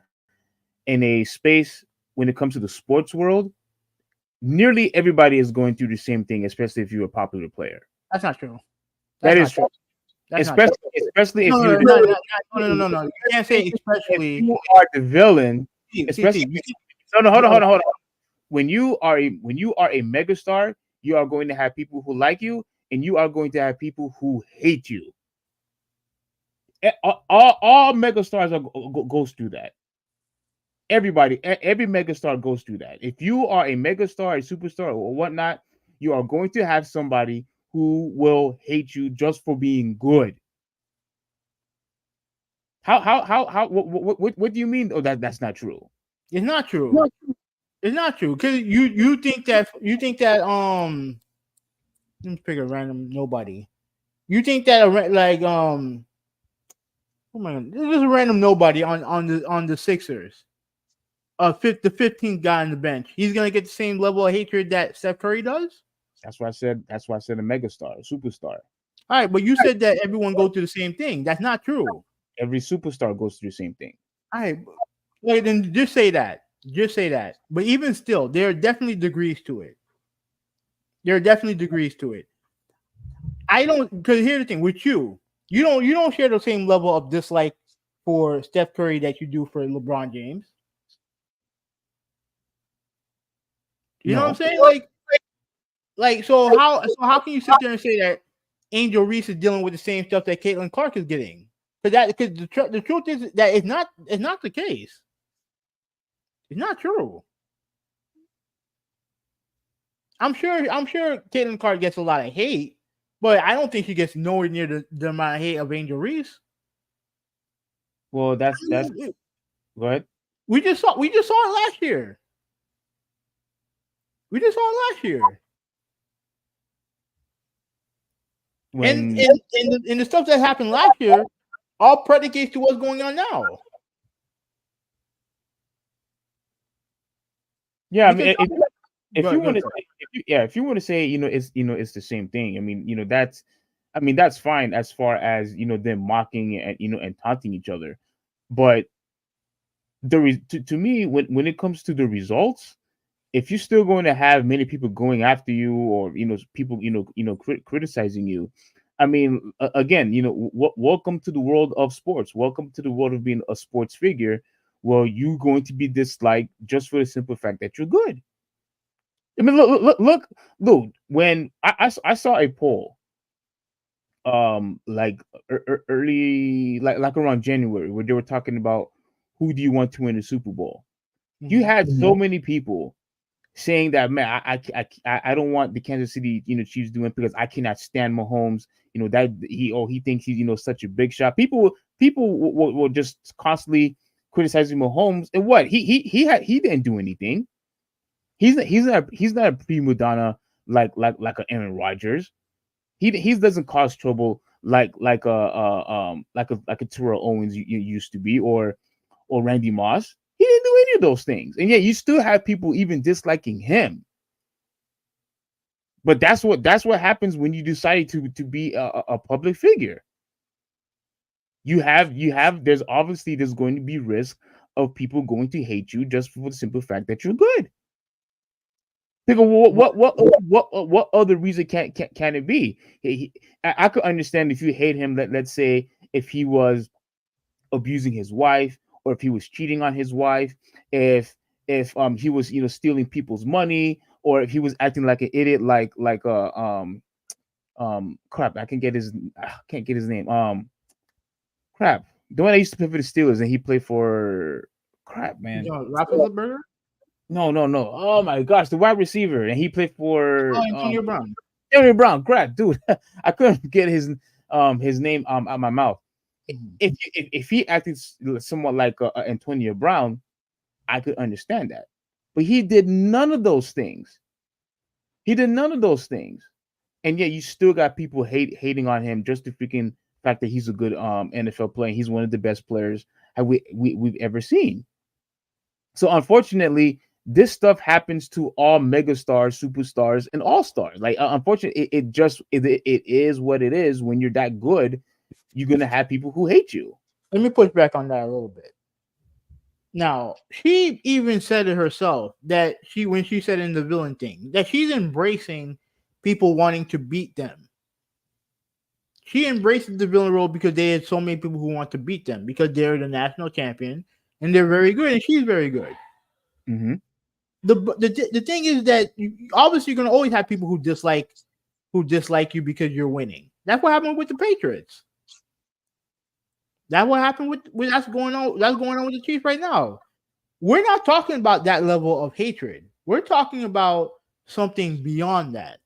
a space when it comes to the sports world, nearly everybody is going through the same thing, especially if you're a popular player. That's not true. That is true. Especially if no, you can't say especially. If you are the villain, especially. Hold on. When you are a megastar, you are going to have people who like you, and you are going to have people who hate you. All megastars goes through that. Every megastar goes through that. If you are a megastar, a superstar, or whatnot, you are going to have somebody who will hate you just for being good. What do you mean? Oh, that's not true. It's not true. It's not true because you think that let me pick a random nobody. You think that oh my God, this is a random nobody on the Sixers. The 15th guy on the bench. He's gonna get the same level of hatred that Steph Curry does. That's why I said a megastar, a superstar. All right, but you said that everyone goes through the same thing. That's not true. Every superstar goes through the same thing. All right, wait, then just say that. Just say that. But even still, there are definitely degrees to it. I don't, because here's the thing with you don't share the same level of dislike for Steph Curry that you do for LeBron James. You know what I'm saying? Like so how can you sit there and say that Angel Reese is dealing with the same stuff that Caitlin Clark is getting? Because the truth is that it's not the case. It's not true. I'm sure Caitlin Clark gets a lot of hate, but I don't think she gets nowhere near the amount of hate of Angel Reese. Well, that's go ahead. We just saw it last year. We just saw it last year. When And the stuff that happened last year all predicates to what's going on now. yeah, I mean, Because if go you ahead, want to, go ahead. if you want to say, it's the same thing. I mean, that's fine as far as them mocking and and taunting each other, but to me, when it comes to the results, if you're still going to have many people going after you, or people criticizing you, I mean, again, welcome to the world of sports. Welcome to the world of being a sports figure. Well, you're going to be disliked just for the simple fact that you're good. I mean, look. When I saw a poll, like early, like around January, where they were talking about who do you want to win the Super Bowl. You had so many people saying that, man, I don't want the Kansas City Chiefs doing, because I cannot stand Mahomes. That he thinks he's such a big shot. People will just constantly criticizing Mahomes, and what he didn't do anything. He's not a prima donna like a Aaron Rodgers. He doesn't cause trouble like a Terrell Owens you used to be, or Randy Moss. He didn't do any of those things, and yet you still have people even disliking him. But that's what happens when you decide to be a public figure. There's going to be risk of people going to hate you just for the simple fact that you're good. Think of what other reason can it be? I could understand if you hate him. Let's say if he was abusing his wife, or if he was cheating on his wife, if he was stealing people's money, or if he was acting like an idiot, like crap, can't get his name, crap, the one that used to play for the Steelers, and he played for, crap, man, Roethlisberger? no, oh my gosh, the wide receiver, and he played for Antonio Brown. Antonio Brown. Crap, dude, I couldn't get his name out of my mouth. If he acted somewhat like Antonio Brown, I could understand that. But he did none of those things. And yet you still got people hating on him just the freaking fact that he's a good NFL player. He's one of the best players we've ever seen. So unfortunately, this stuff happens to all megastars, superstars, and all stars. Like, unfortunately, it is what it is. When you're that good, you're gonna have people who hate you. Let me push back on that a little bit. Now, she even said it herself that when she said in the villain thing, that she's embracing people wanting to beat them. She embraces the villain role because they had so many people who want to beat them, because they're the national champion and they're very good, and she's very good. Mm-hmm. The thing is that obviously you're gonna always have people who dislike you because you're winning. That's what happened with the Patriots. That's what happened with that's going on with the Chiefs right now. We're not talking about that level of hatred. We're talking about something beyond that.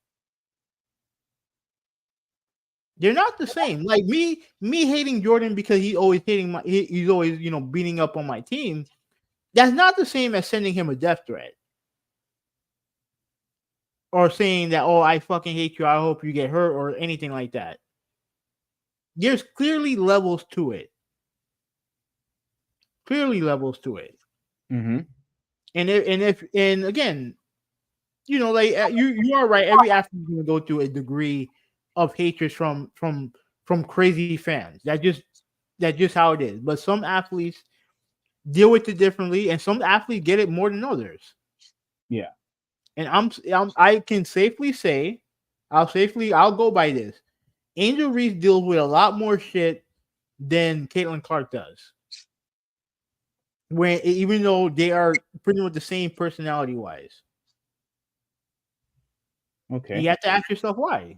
They're not the same. Like me hating Jordan because he's always he's always beating up on my team. That's not the same as sending him a death threat, or saying that, oh, I fucking hate you, I hope you get hurt, or anything like that. There's clearly levels to it. Mm-hmm. And again, like you are right. Every athlete is going to go through a degree of hatred from crazy fans. That's just how it is. But some athletes deal with it differently, and some athletes get it more than others. Yeah. And I can safely say, I'll go by this. Angel Reese deals with a lot more shit than Caitlin Clark does. Even though they are pretty much the same personality wise. Okay. And you have to ask yourself why.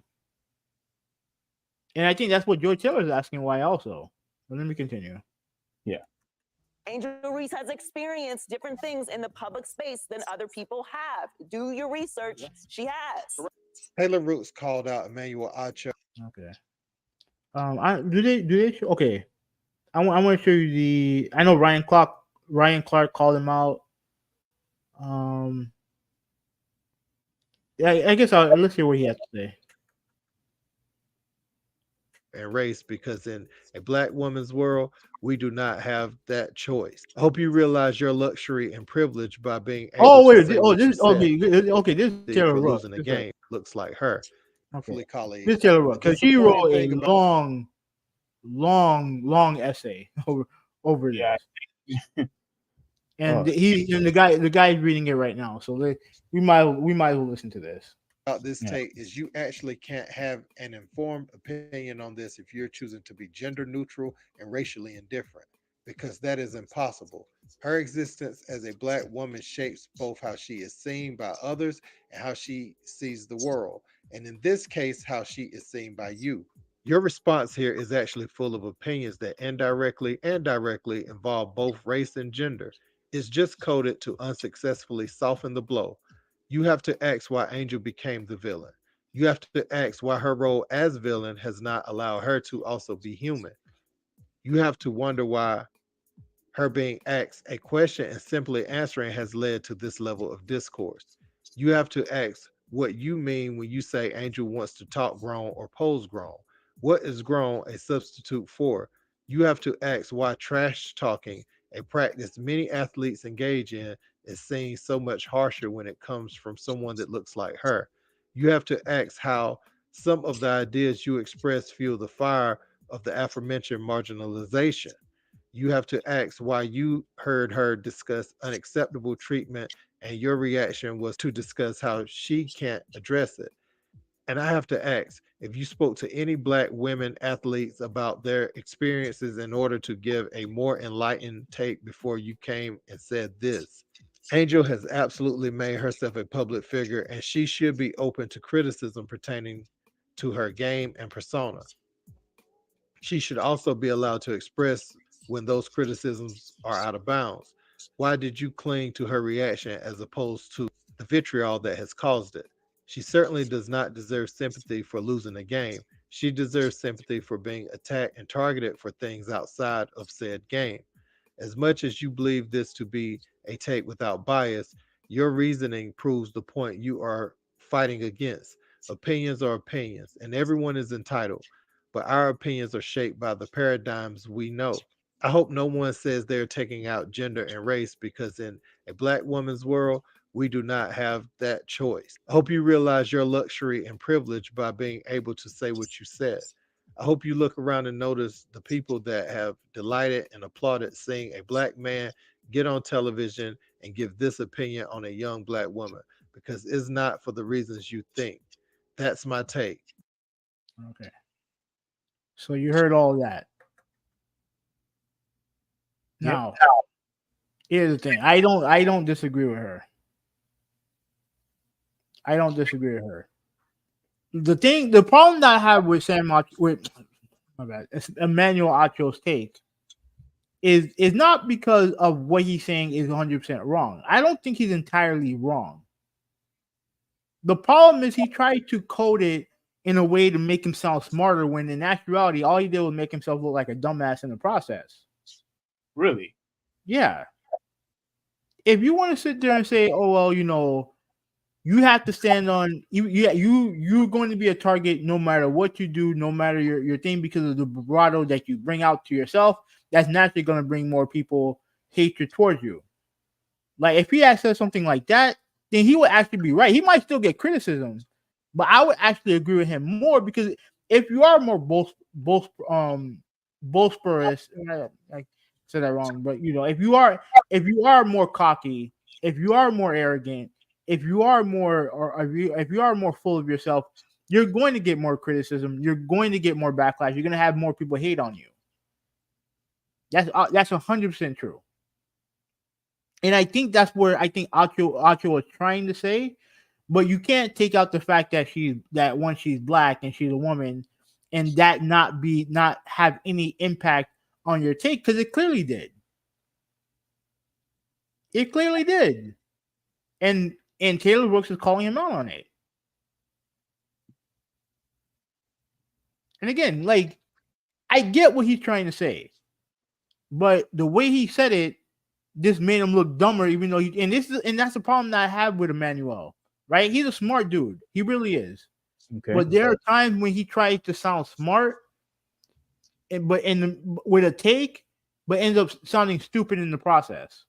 And I think that's what George Taylor is asking why also. But let me continue. Yeah. Angel Reese has experienced different things in the public space than other people have. Do your research. She has. Taylor Roots called out Emmanuel Acho. Okay. Do they okay. I want to show you the. I know Ryan Clark called him out. Yeah, I guess let's hear what he has to say. And race, because in a black woman's world, we do not have that choice. I hope you realize your luxury and privilege by being able Oh to wait, say oh what you this said. okay. This is Taylor For Ruck. losing a game looks like her. Okay, Hopefully, colleagues. this is Taylor Ruck The because he disappointing wrote a thing about long essay over Yeah. this, and Oh, the guy's reading it right now. So we might as well listen to this. this Yeah. take is you actually can't have an informed opinion on this if you're choosing to be gender neutral and racially indifferent, because that is impossible. Her existence as a black woman shapes both how she is seen by others and how she sees the world, and in this case, how she is seen by you. Your response here is actually full of opinions that indirectly and directly involve both race and gender. It's just coded to unsuccessfully soften the blow. You have to ask why Angel became the villain. You have to ask why her role as villain has not allowed her to also be human. You have to wonder why her being asked a question and simply answering has led to this level of discourse. You have to ask what you mean when you say Angel wants to talk grown or pose grown. What is grown a substitute for? You have to ask why trash talking, a practice many athletes engage in, is seen so much harsher when it comes from someone that looks like her. You have to ask how some of the ideas you express fuel the fire of the aforementioned marginalization. You have to ask why you heard her discuss unacceptable treatment and your reaction was to discuss how she can't address it. And I have to ask if you spoke to any black women athletes about their experiences in order to give a more enlightened take before you came and said this. Angel has absolutely made herself a public figure and she should be open to criticism pertaining to her game and persona. She should also be allowed to express when those criticisms are out of bounds. Why did you cling to her reaction as opposed to the vitriol that has caused it? She certainly does not deserve sympathy for losing a game. She deserves sympathy for being attacked and targeted for things outside of said game. As much as you believe this to be a take without bias, your reasoning proves the point you are fighting against. Opinions are opinions, and everyone is entitled, but our opinions are shaped by the paradigms we know. I hope no one says they're taking out gender and race, because in a black woman's world, we do not have that choice. I hope you realize your luxury and privilege by being able to say what you said. I hope you look around and notice the people that have delighted and applauded seeing a black man get on television and give this opinion on a young black woman, because it's not for the reasons you think. That's my take. Okay, so you heard all that. Yep. Now, here's the thing. I don't disagree with her. I don't disagree with her. The problem that I have with with my bad, Emmanuel Acho's take is not because of what he's saying is 100% wrong. I don't think he's entirely wrong. The problem is he tried to code it in a way to make him sound smarter when in actuality all he did was make himself look like a dumbass in the process. Really? Yeah. If you want to sit there and say, "Oh well, you have to stand on you're going to be a target no matter what you do, no matter your thing, because of the bravado that you bring out to yourself, that's naturally going to bring more people hatred towards you." Like if he had said something like that, then he would actually be right. He might still get criticism, but I would actually agree with him more, because if you are more boisterous, I said that wrong, but if you are more cocky, if you are more arrogant, if you are more if you are more full of yourself, you're going to get more criticism. You're going to get more backlash. You're going to have more people hate on you. That's 100% true. And I think that's where I think Acho was trying to say, but you can't take out the fact that when she's black and she's a woman, and that not have any impact on your take, because it clearly did. It clearly did, and Taylor Brooks is calling him out on it. And again, like, I get what he's trying to say. But the way he said it, this made him look dumber, even though and that's the problem that I have with Emmanuel. Right? He's a smart dude. He really is. Okay. But there are times when he tries to sound smart, with a take, but ends up sounding stupid in the process.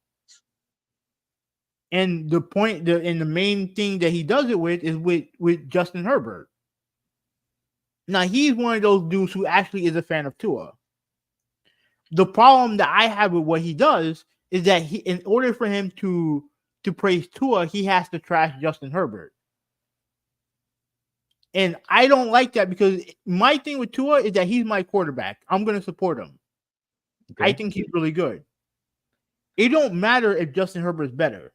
And the main thing that he does it with is with Justin Herbert. Now he's one of those dudes who actually is a fan of Tua. The problem that I have with what he does is that in order for him to praise Tua, he has to trash Justin Herbert. And I don't like that because my thing with Tua is that he's my quarterback. I'm going to support him. Okay. I think he's really good. It don't matter if Justin Herbert's better.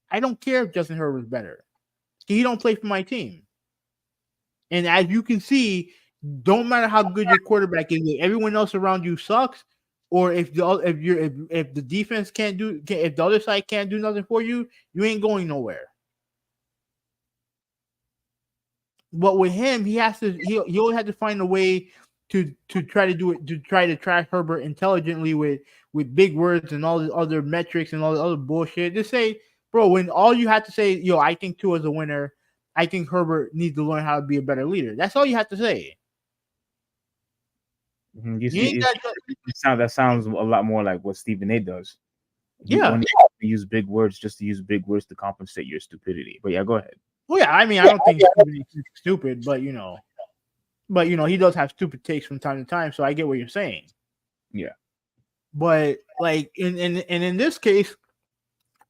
I don't care if Justin Herbert's better. He don't play for my team. And as you can see, don't matter how good your quarterback is, if everyone else around you sucks, or if the defense if the other side can't do nothing for you, you ain't going nowhere. But with him, he always had to find a way to try to do it, to try to trash Herbert intelligently with big words and all the other metrics and all the other bullshit. Just say, bro, when all you have to say, yo, I think Tua is a winner. I think Herbert needs to learn how to be a better leader. That's all you have to say. That sounds a lot more like what Stephen A does. You only use big words just to use big words to compensate your stupidity. But yeah, go ahead. Well, yeah, I mean, I don't think he's stupid, but he does have stupid takes from time to time. So I get what you're saying. Yeah, but like in this case,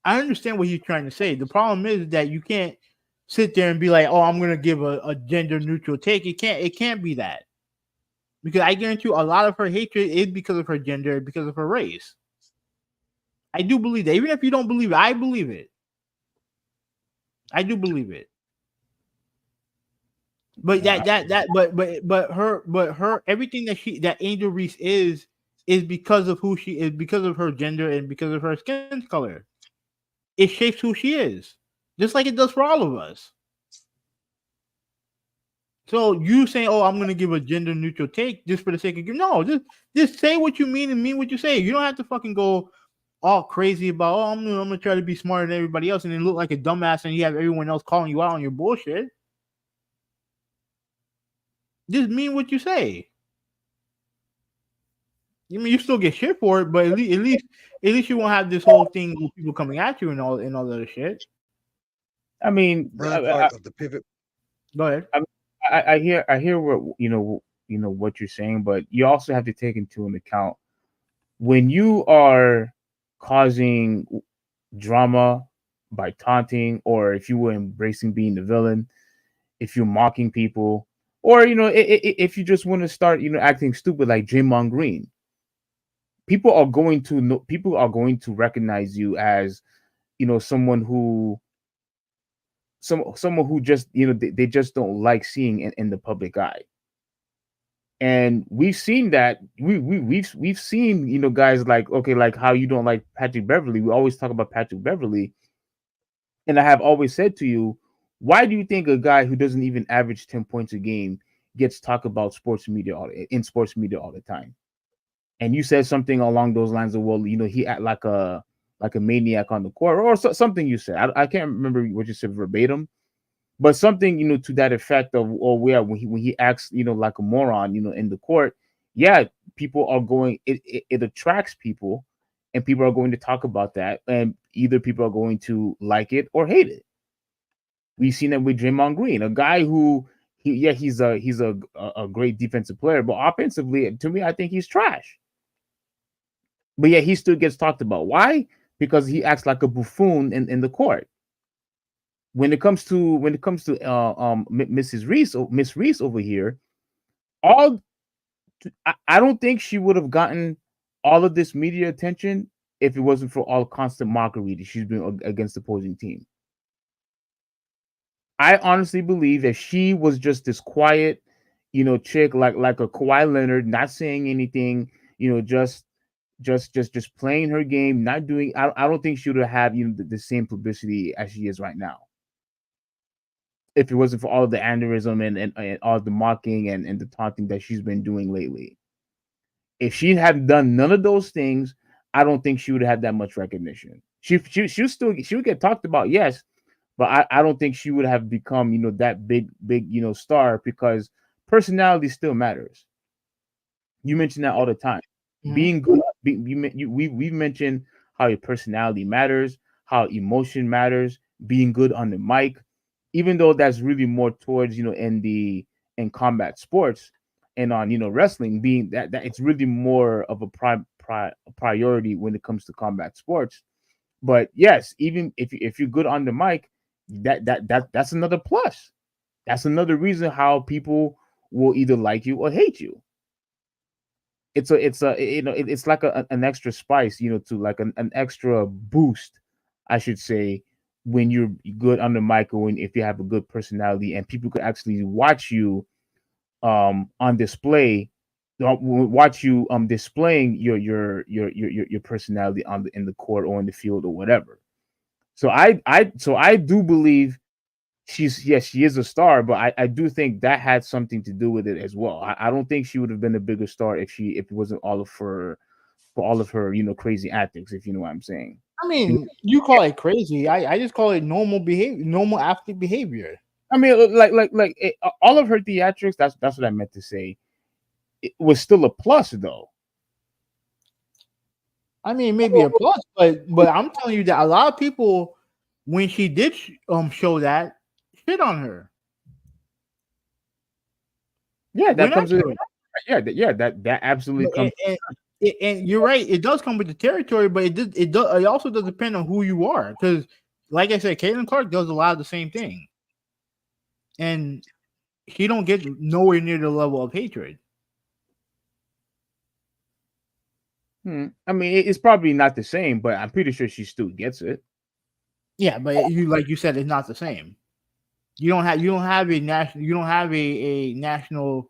I understand what he's trying to say. The problem is that you can't sit there and be like, "Oh, I'm going to give a gender neutral take." It can't be that, because I guarantee you, a lot of her hatred is because of her gender, because of her race. I do believe that. Even if you don't believe it, I believe it. I do believe it. But her everything that Angel Reese is because of who she is, because of her gender and because of her skin color. It shapes who she is, just like it does for all of us. So you saying, "Oh, I'm going to give a gender neutral take just for the sake of just say what you mean and mean what you say. You don't have to fucking go all crazy about, oh, I'm gonna try to be smarter than everybody else and then look like a dumbass and you have everyone else calling you out on your bullshit. Just mean what you say. I mean, you still get shit for it, but at least you won't have this whole thing with people coming at you and all the other shit. I mean, part of the pivot. Go ahead. I hear what what you're saying, but you also have to take into an account when you are causing drama by taunting, or if you were embracing being the villain, if you're mocking people, or if you just want to start acting stupid like Draymond Green, people are going to recognize you as someone who just they just don't like seeing in the public eye. And we've seen that we've seen guys like how you don't like Patrick Beverly. We always talk about Patrick Beverly, and I have always said to you, why do you think a guy who doesn't even average 10 points a game gets talked about in sports media all the time? And you said something along those lines of, well, he act like a maniac on the court, or something you said. I can't remember what you said verbatim, but something to that effect of, when he acts like a moron in the court. Yeah, people are going, it attracts people, and people are going to talk about that, and either people are going to like it or hate it. We've seen that with Draymond Green, a guy who he's a great defensive player, but offensively, to me, I think he's trash. But yeah, he still gets talked about. Why? Because he acts like a buffoon in the court. When it comes to Mrs. Reese, Miss Reese over here, I don't think she would have gotten all of this media attention if it wasn't for all constant mockery that she's doing against the opposing team. I honestly believe that she was just this quiet, chick like a Kawhi Leonard, not saying anything, just playing her game, not doing. I don't think she would have the same publicity as she is right now if it wasn't for all of the aneurysm and all the mocking and the taunting that she's been doing lately. If she had done none of those things, I don't think she would have had that much recognition. She would get talked about, yes, but I don't think she would have become, that big, star, because personality still matters. You mention that all the time. Mhm. Being good, we've mentioned how your personality matters, how emotion matters, being good on the mic, even though that's really more towards, in combat sports and on, wrestling, being that it's really more of a priority when it comes to combat sports. But yes, even if you're good on the mic, that's another plus. That's another reason how people will either like you or hate you. It's like an extra spice, to like an extra boost, I should say, when you're good on the mic, or if you have a good personality and people could actually watch you on display, watch you displaying your personality in the court or in the field or whatever. So I do believe she is a star, but I do think that had something to do with it as well. I don't think she would have been a bigger star if it wasn't all of her, for all of her, crazy antics, if you know what I'm saying. I mean, you call it crazy. I just call it normal behavior, normal athlete behavior. I mean, all of her theatrics. That's what I meant to say. It was still a plus, though. I mean, maybe a plus, but I'm telling you that a lot of people, when she did show that, shit on her. Yeah, that When comes I with. Yeah, that absolutely comes. and you're right, it does come with the territory, but it also does depend on who you are, because, like I said, Caitlin Clark does a lot of the same thing, and she don't get nowhere near the level of hatred. I mean, it's probably not the same, but I'm pretty sure she still gets it. Yeah, but like you said, it's not the same. You don't have a national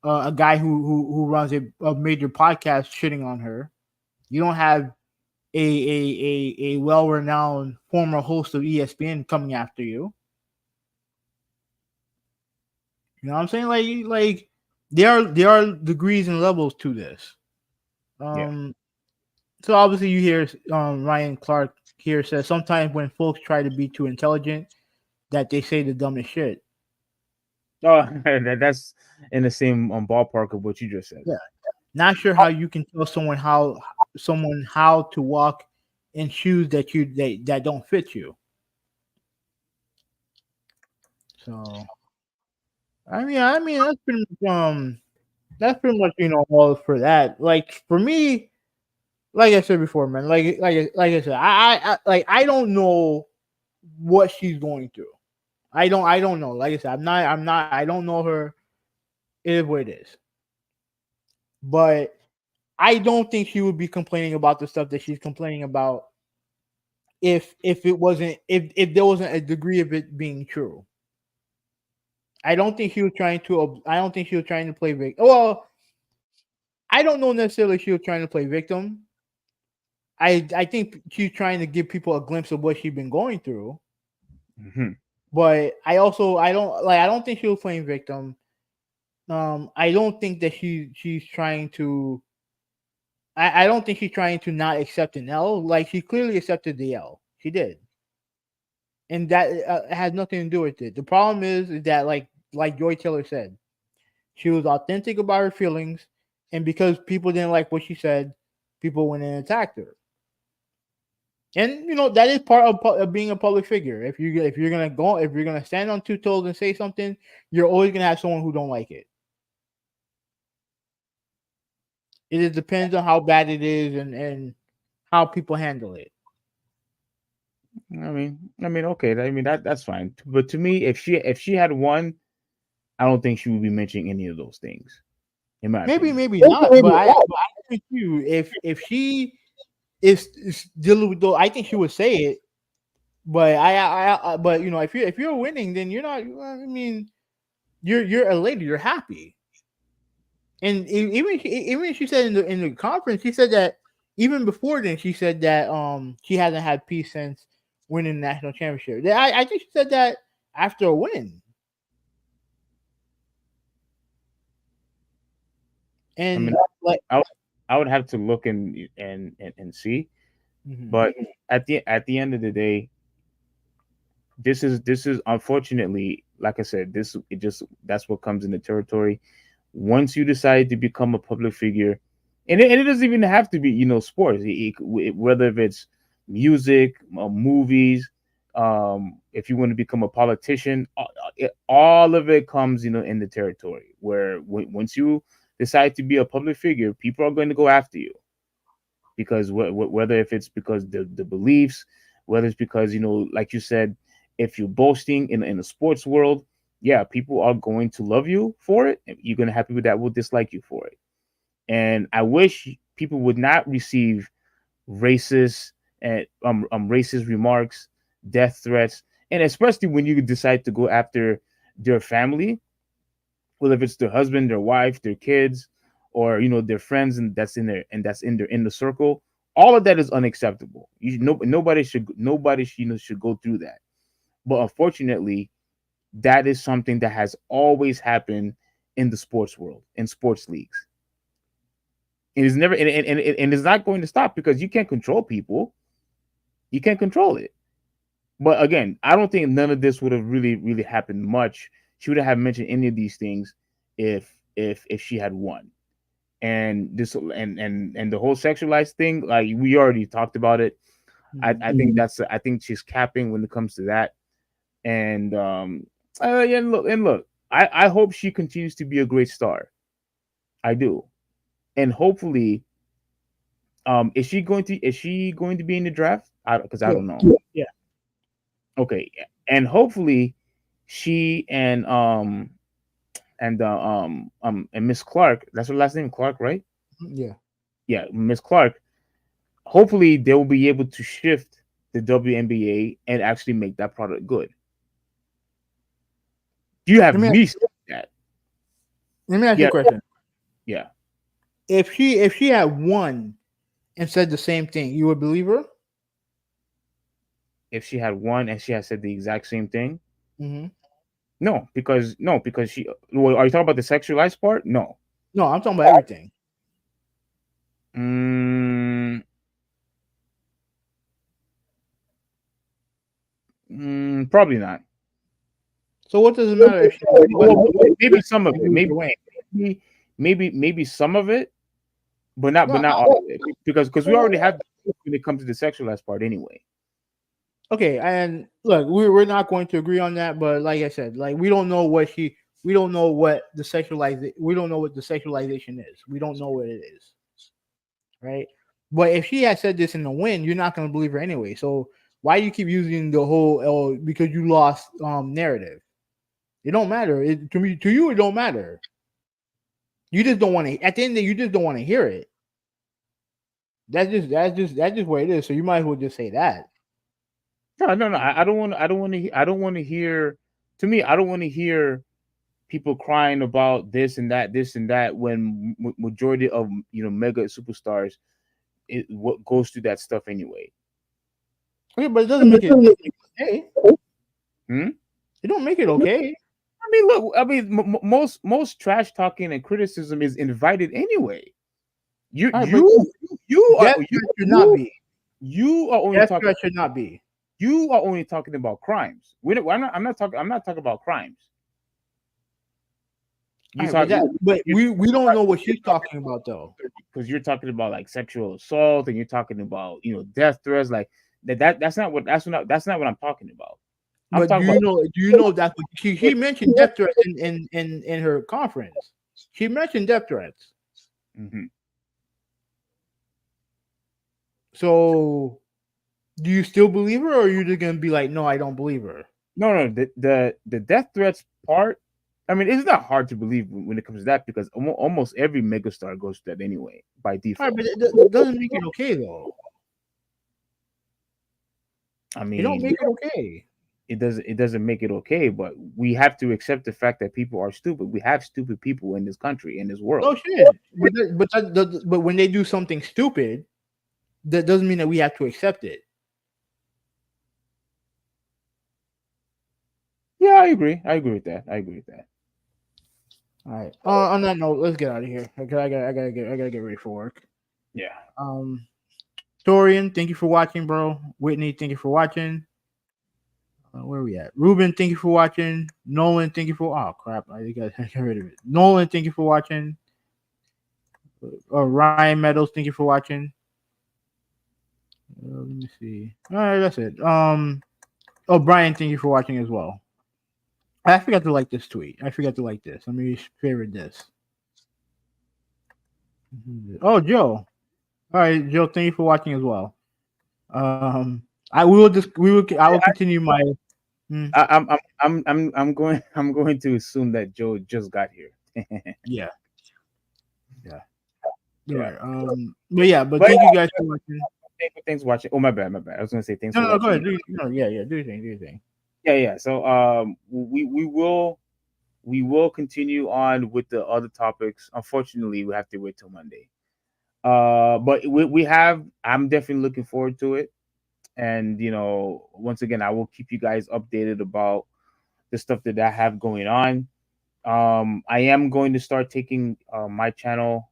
a guy who runs a major podcast shitting on her. You don't have a well renowned former host of ESPN coming after you. You know what I'm saying? Like there are degrees and levels to this. So obviously you hear Ryan Clark here says sometimes when folks try to be too intelligent, that they say the dumbest shit. Oh, that's in the same ballpark of what you just said. Yeah. Not sure how you can tell someone how to walk in shoes that don't fit you. So I mean that's pretty much all for that. Like for me, like I said before, man, like I said, I don't know what she's going through. I don't know. Like I said, I don't know her. It is what it is. But I don't think she would be complaining about the stuff that she's complaining about if there wasn't a degree of it being true. I don't think she was trying to play victim. Well, I don't know necessarily she was trying to play victim. I think she's trying to give people a glimpse of what she's been going through. Mm-hmm. But I don't think she was playing victim. I don't think that she's trying to. I don't think she's trying to not accept an L. Like she clearly accepted the L. She did, and that has nothing to do with it. The problem is that like Joy Taylor said, she was authentic about her feelings, and because people didn't like what she said, people went and attacked her. And that is part of being a public figure. If you're gonna stand on two toes and say something, you're always gonna have someone who don't like it. It just depends on how bad it is and how people handle it. I mean, okay. I mean that's fine. But to me, if she had won, I don't think she would be mentioning any of those things. In my opinion. Maybe not. But I think if she is dealing with those, I think she would say it. But but if you're winning, then you're not. I mean, you're elated. You're happy. And even she said in the conference, she said that even before then, she said that she hasn't had peace since winning the national championship. I think she said that after a win. And I would have to look and see. Mhm. But at the end of the day, this is unfortunately, like I said, this it just that's what comes in the territory. Once you decide to become a public figure, and it doesn't even have to be sports, whether if it's music, movies, if you want to become a politician, all of it comes in the territory where once you decide to be a public figure, people are going to go after you because whether if it's because the beliefs, whether it's because like you said, if you're boasting in the sports world, yeah, people are going to love you for it, and you're going to have people that will dislike you for it. And I wish people would not receive racist and racist remarks, death threats, and especially when you decide to go after their family, whether if it's their husband, their wife, their kids, or their friends, and that's in their in the circle. All of that is unacceptable. Nobody should go through that. But unfortunately, that is something that has always happened in the sports world, in sports leagues. It is never, and it's not going to stop because you can't control people. You can't control it. But again, I don't think none of this would have really happened much. She would have mentioned any of these things if she had won. And this and the whole sexualized thing, like we already talked about it. I think she's capping when it comes to that. And yeah, and look, I hope she continues to be a great star. I do. And hopefully, is she going to be in the draft? Because I Yeah. don't know. Yeah. Okay, and hopefully, she and Miss Clark. That's her last name, Clark, right? Yeah. Yeah, Miss Clark. Hopefully, they will be able to shift the WNBA and actually make that product good. You have Let me me saying that. let me ask you Yeah, a question. yeah. If she had won and said the same thing, you would believe her? If she had won and she had said the exact same thing, Hmm. no, because she. Well, are you talking about the sexualized part? No. No, I'm talking about everything. Mm, probably not. So what does it matter if she Well, maybe some of it. either way? Maybe some of it, but not No, but not all of it. Because we already have when it comes to the sexualized part anyway. okay, and look, we're not going to agree on that, but like I said, like we don't know what we don't know what the sexualization is. We don't know what it is, right? But if she had said this in the win, you're not going to believe her anyway. So why do you keep using the whole because you lost narrative? It don't matter. To you, it don't matter. You just don't want to. At the end of the day, you just don't want to hear it. That's just what it is. So you might as well just say that. No. I don't want to hear. To me, I don't want to hear people crying about this and that when majority of mega superstars what goes through that stuff anyway. Okay, but it doesn't make it okay. Hmm? It don't make it okay. I mean, look. I mean, most trash talking and criticism is invited anyway. You All right, but you you are death you, threat should not be. you are only Death talking. threat should not be. You are only talking about crimes. I'm not talking. I'm not talking about crimes. All You right, but talk. we don't know what she's talking about though. Because you're talking about like sexual assault and you're talking about death threats like that's not what I'm talking about. I'm But talking about. do you know that she mentioned death threats in her conference? She mentioned death threats. Mhm. So do you still believe her, or are you just gonna be like, no, I don't believe her? No, the death threats part. I mean, it's not hard to believe when it comes to that because almost every megastar goes to that anyway by All right, default. but it doesn't make it okay though. I It don't mean, make it okay. it doesn't make it okay, but we have to accept the fact that people are stupid. We have stupid people in this country, in this world. No shit. But when they do something stupid, that doesn't mean that we have to accept it. Yeah, I agree. I agree with that. I agree with that. All right. On that note, let's get out of here. Okay, I gotta get ready for work. Yeah. Torian, thank you for watching, bro. Whitney, thank you for watching. Where are we at? Ruben, thank you for watching. Nolan, thank you for. Oh crap! I got to get rid of it. Nolan, thank you for watching. Ryan Meadows, thank you for watching. Let me see. All right, that's it. Oh, Brian, thank you for watching as well. I forgot to like this tweet. I forgot to like this. Let me favorite this. Oh, Joe. All right, Joe, thank you for watching as well. I will I will continue my. I'm going to assume that Joe just got here. Yeah. Yeah. Right. But thank you guys for watching. Thanks for watching. Oh, my bad. I was gonna say thanks for No, watching. go ahead. Do your thing. Do your thing. Yeah. So we will continue on with the other topics. Unfortunately, we have to wait till Monday. But I'm definitely looking forward to it. And once again, I will keep you guys updated about the stuff that I have going on. I am going to start taking my channel,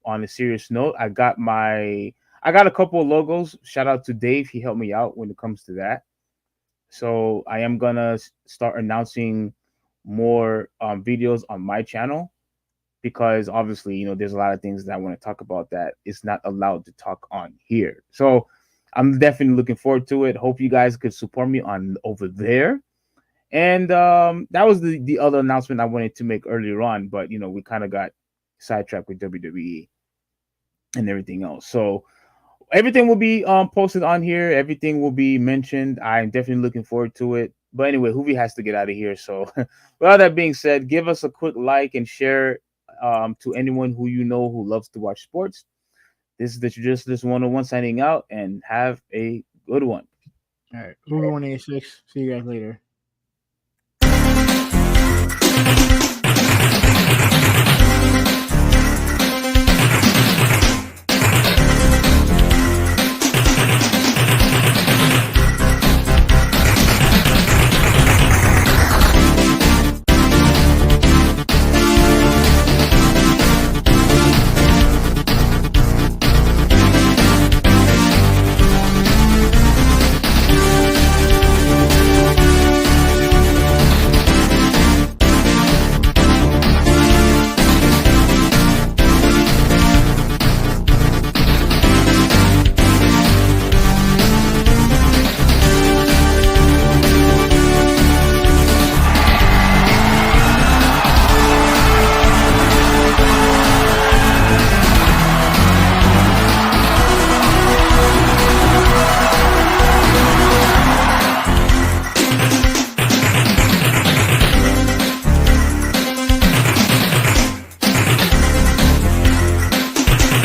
on a serious note. I got a couple of logos. Shout out to Dave. He helped me out when it comes to that. So I am gonna start announcing more videos on my channel, because obviously, there's a lot of things that I want to talk about that is not allowed to talk on here. So I'm definitely looking forward to it. Hope you guys could support me on over there. And that was the other announcement I wanted to make earlier on, but we kind of got sidetracked with WWE and everything else. So everything will be posted on here. Everything will be mentioned. I'm definitely looking forward to it. But anyway, Hoovy has to get out of here. So with all that being said, give us a quick like and share to anyone who who loves to watch sports. This is the Traditionalist 101 signing out, and have a good one. All right. Hoovy 186. See you guys later.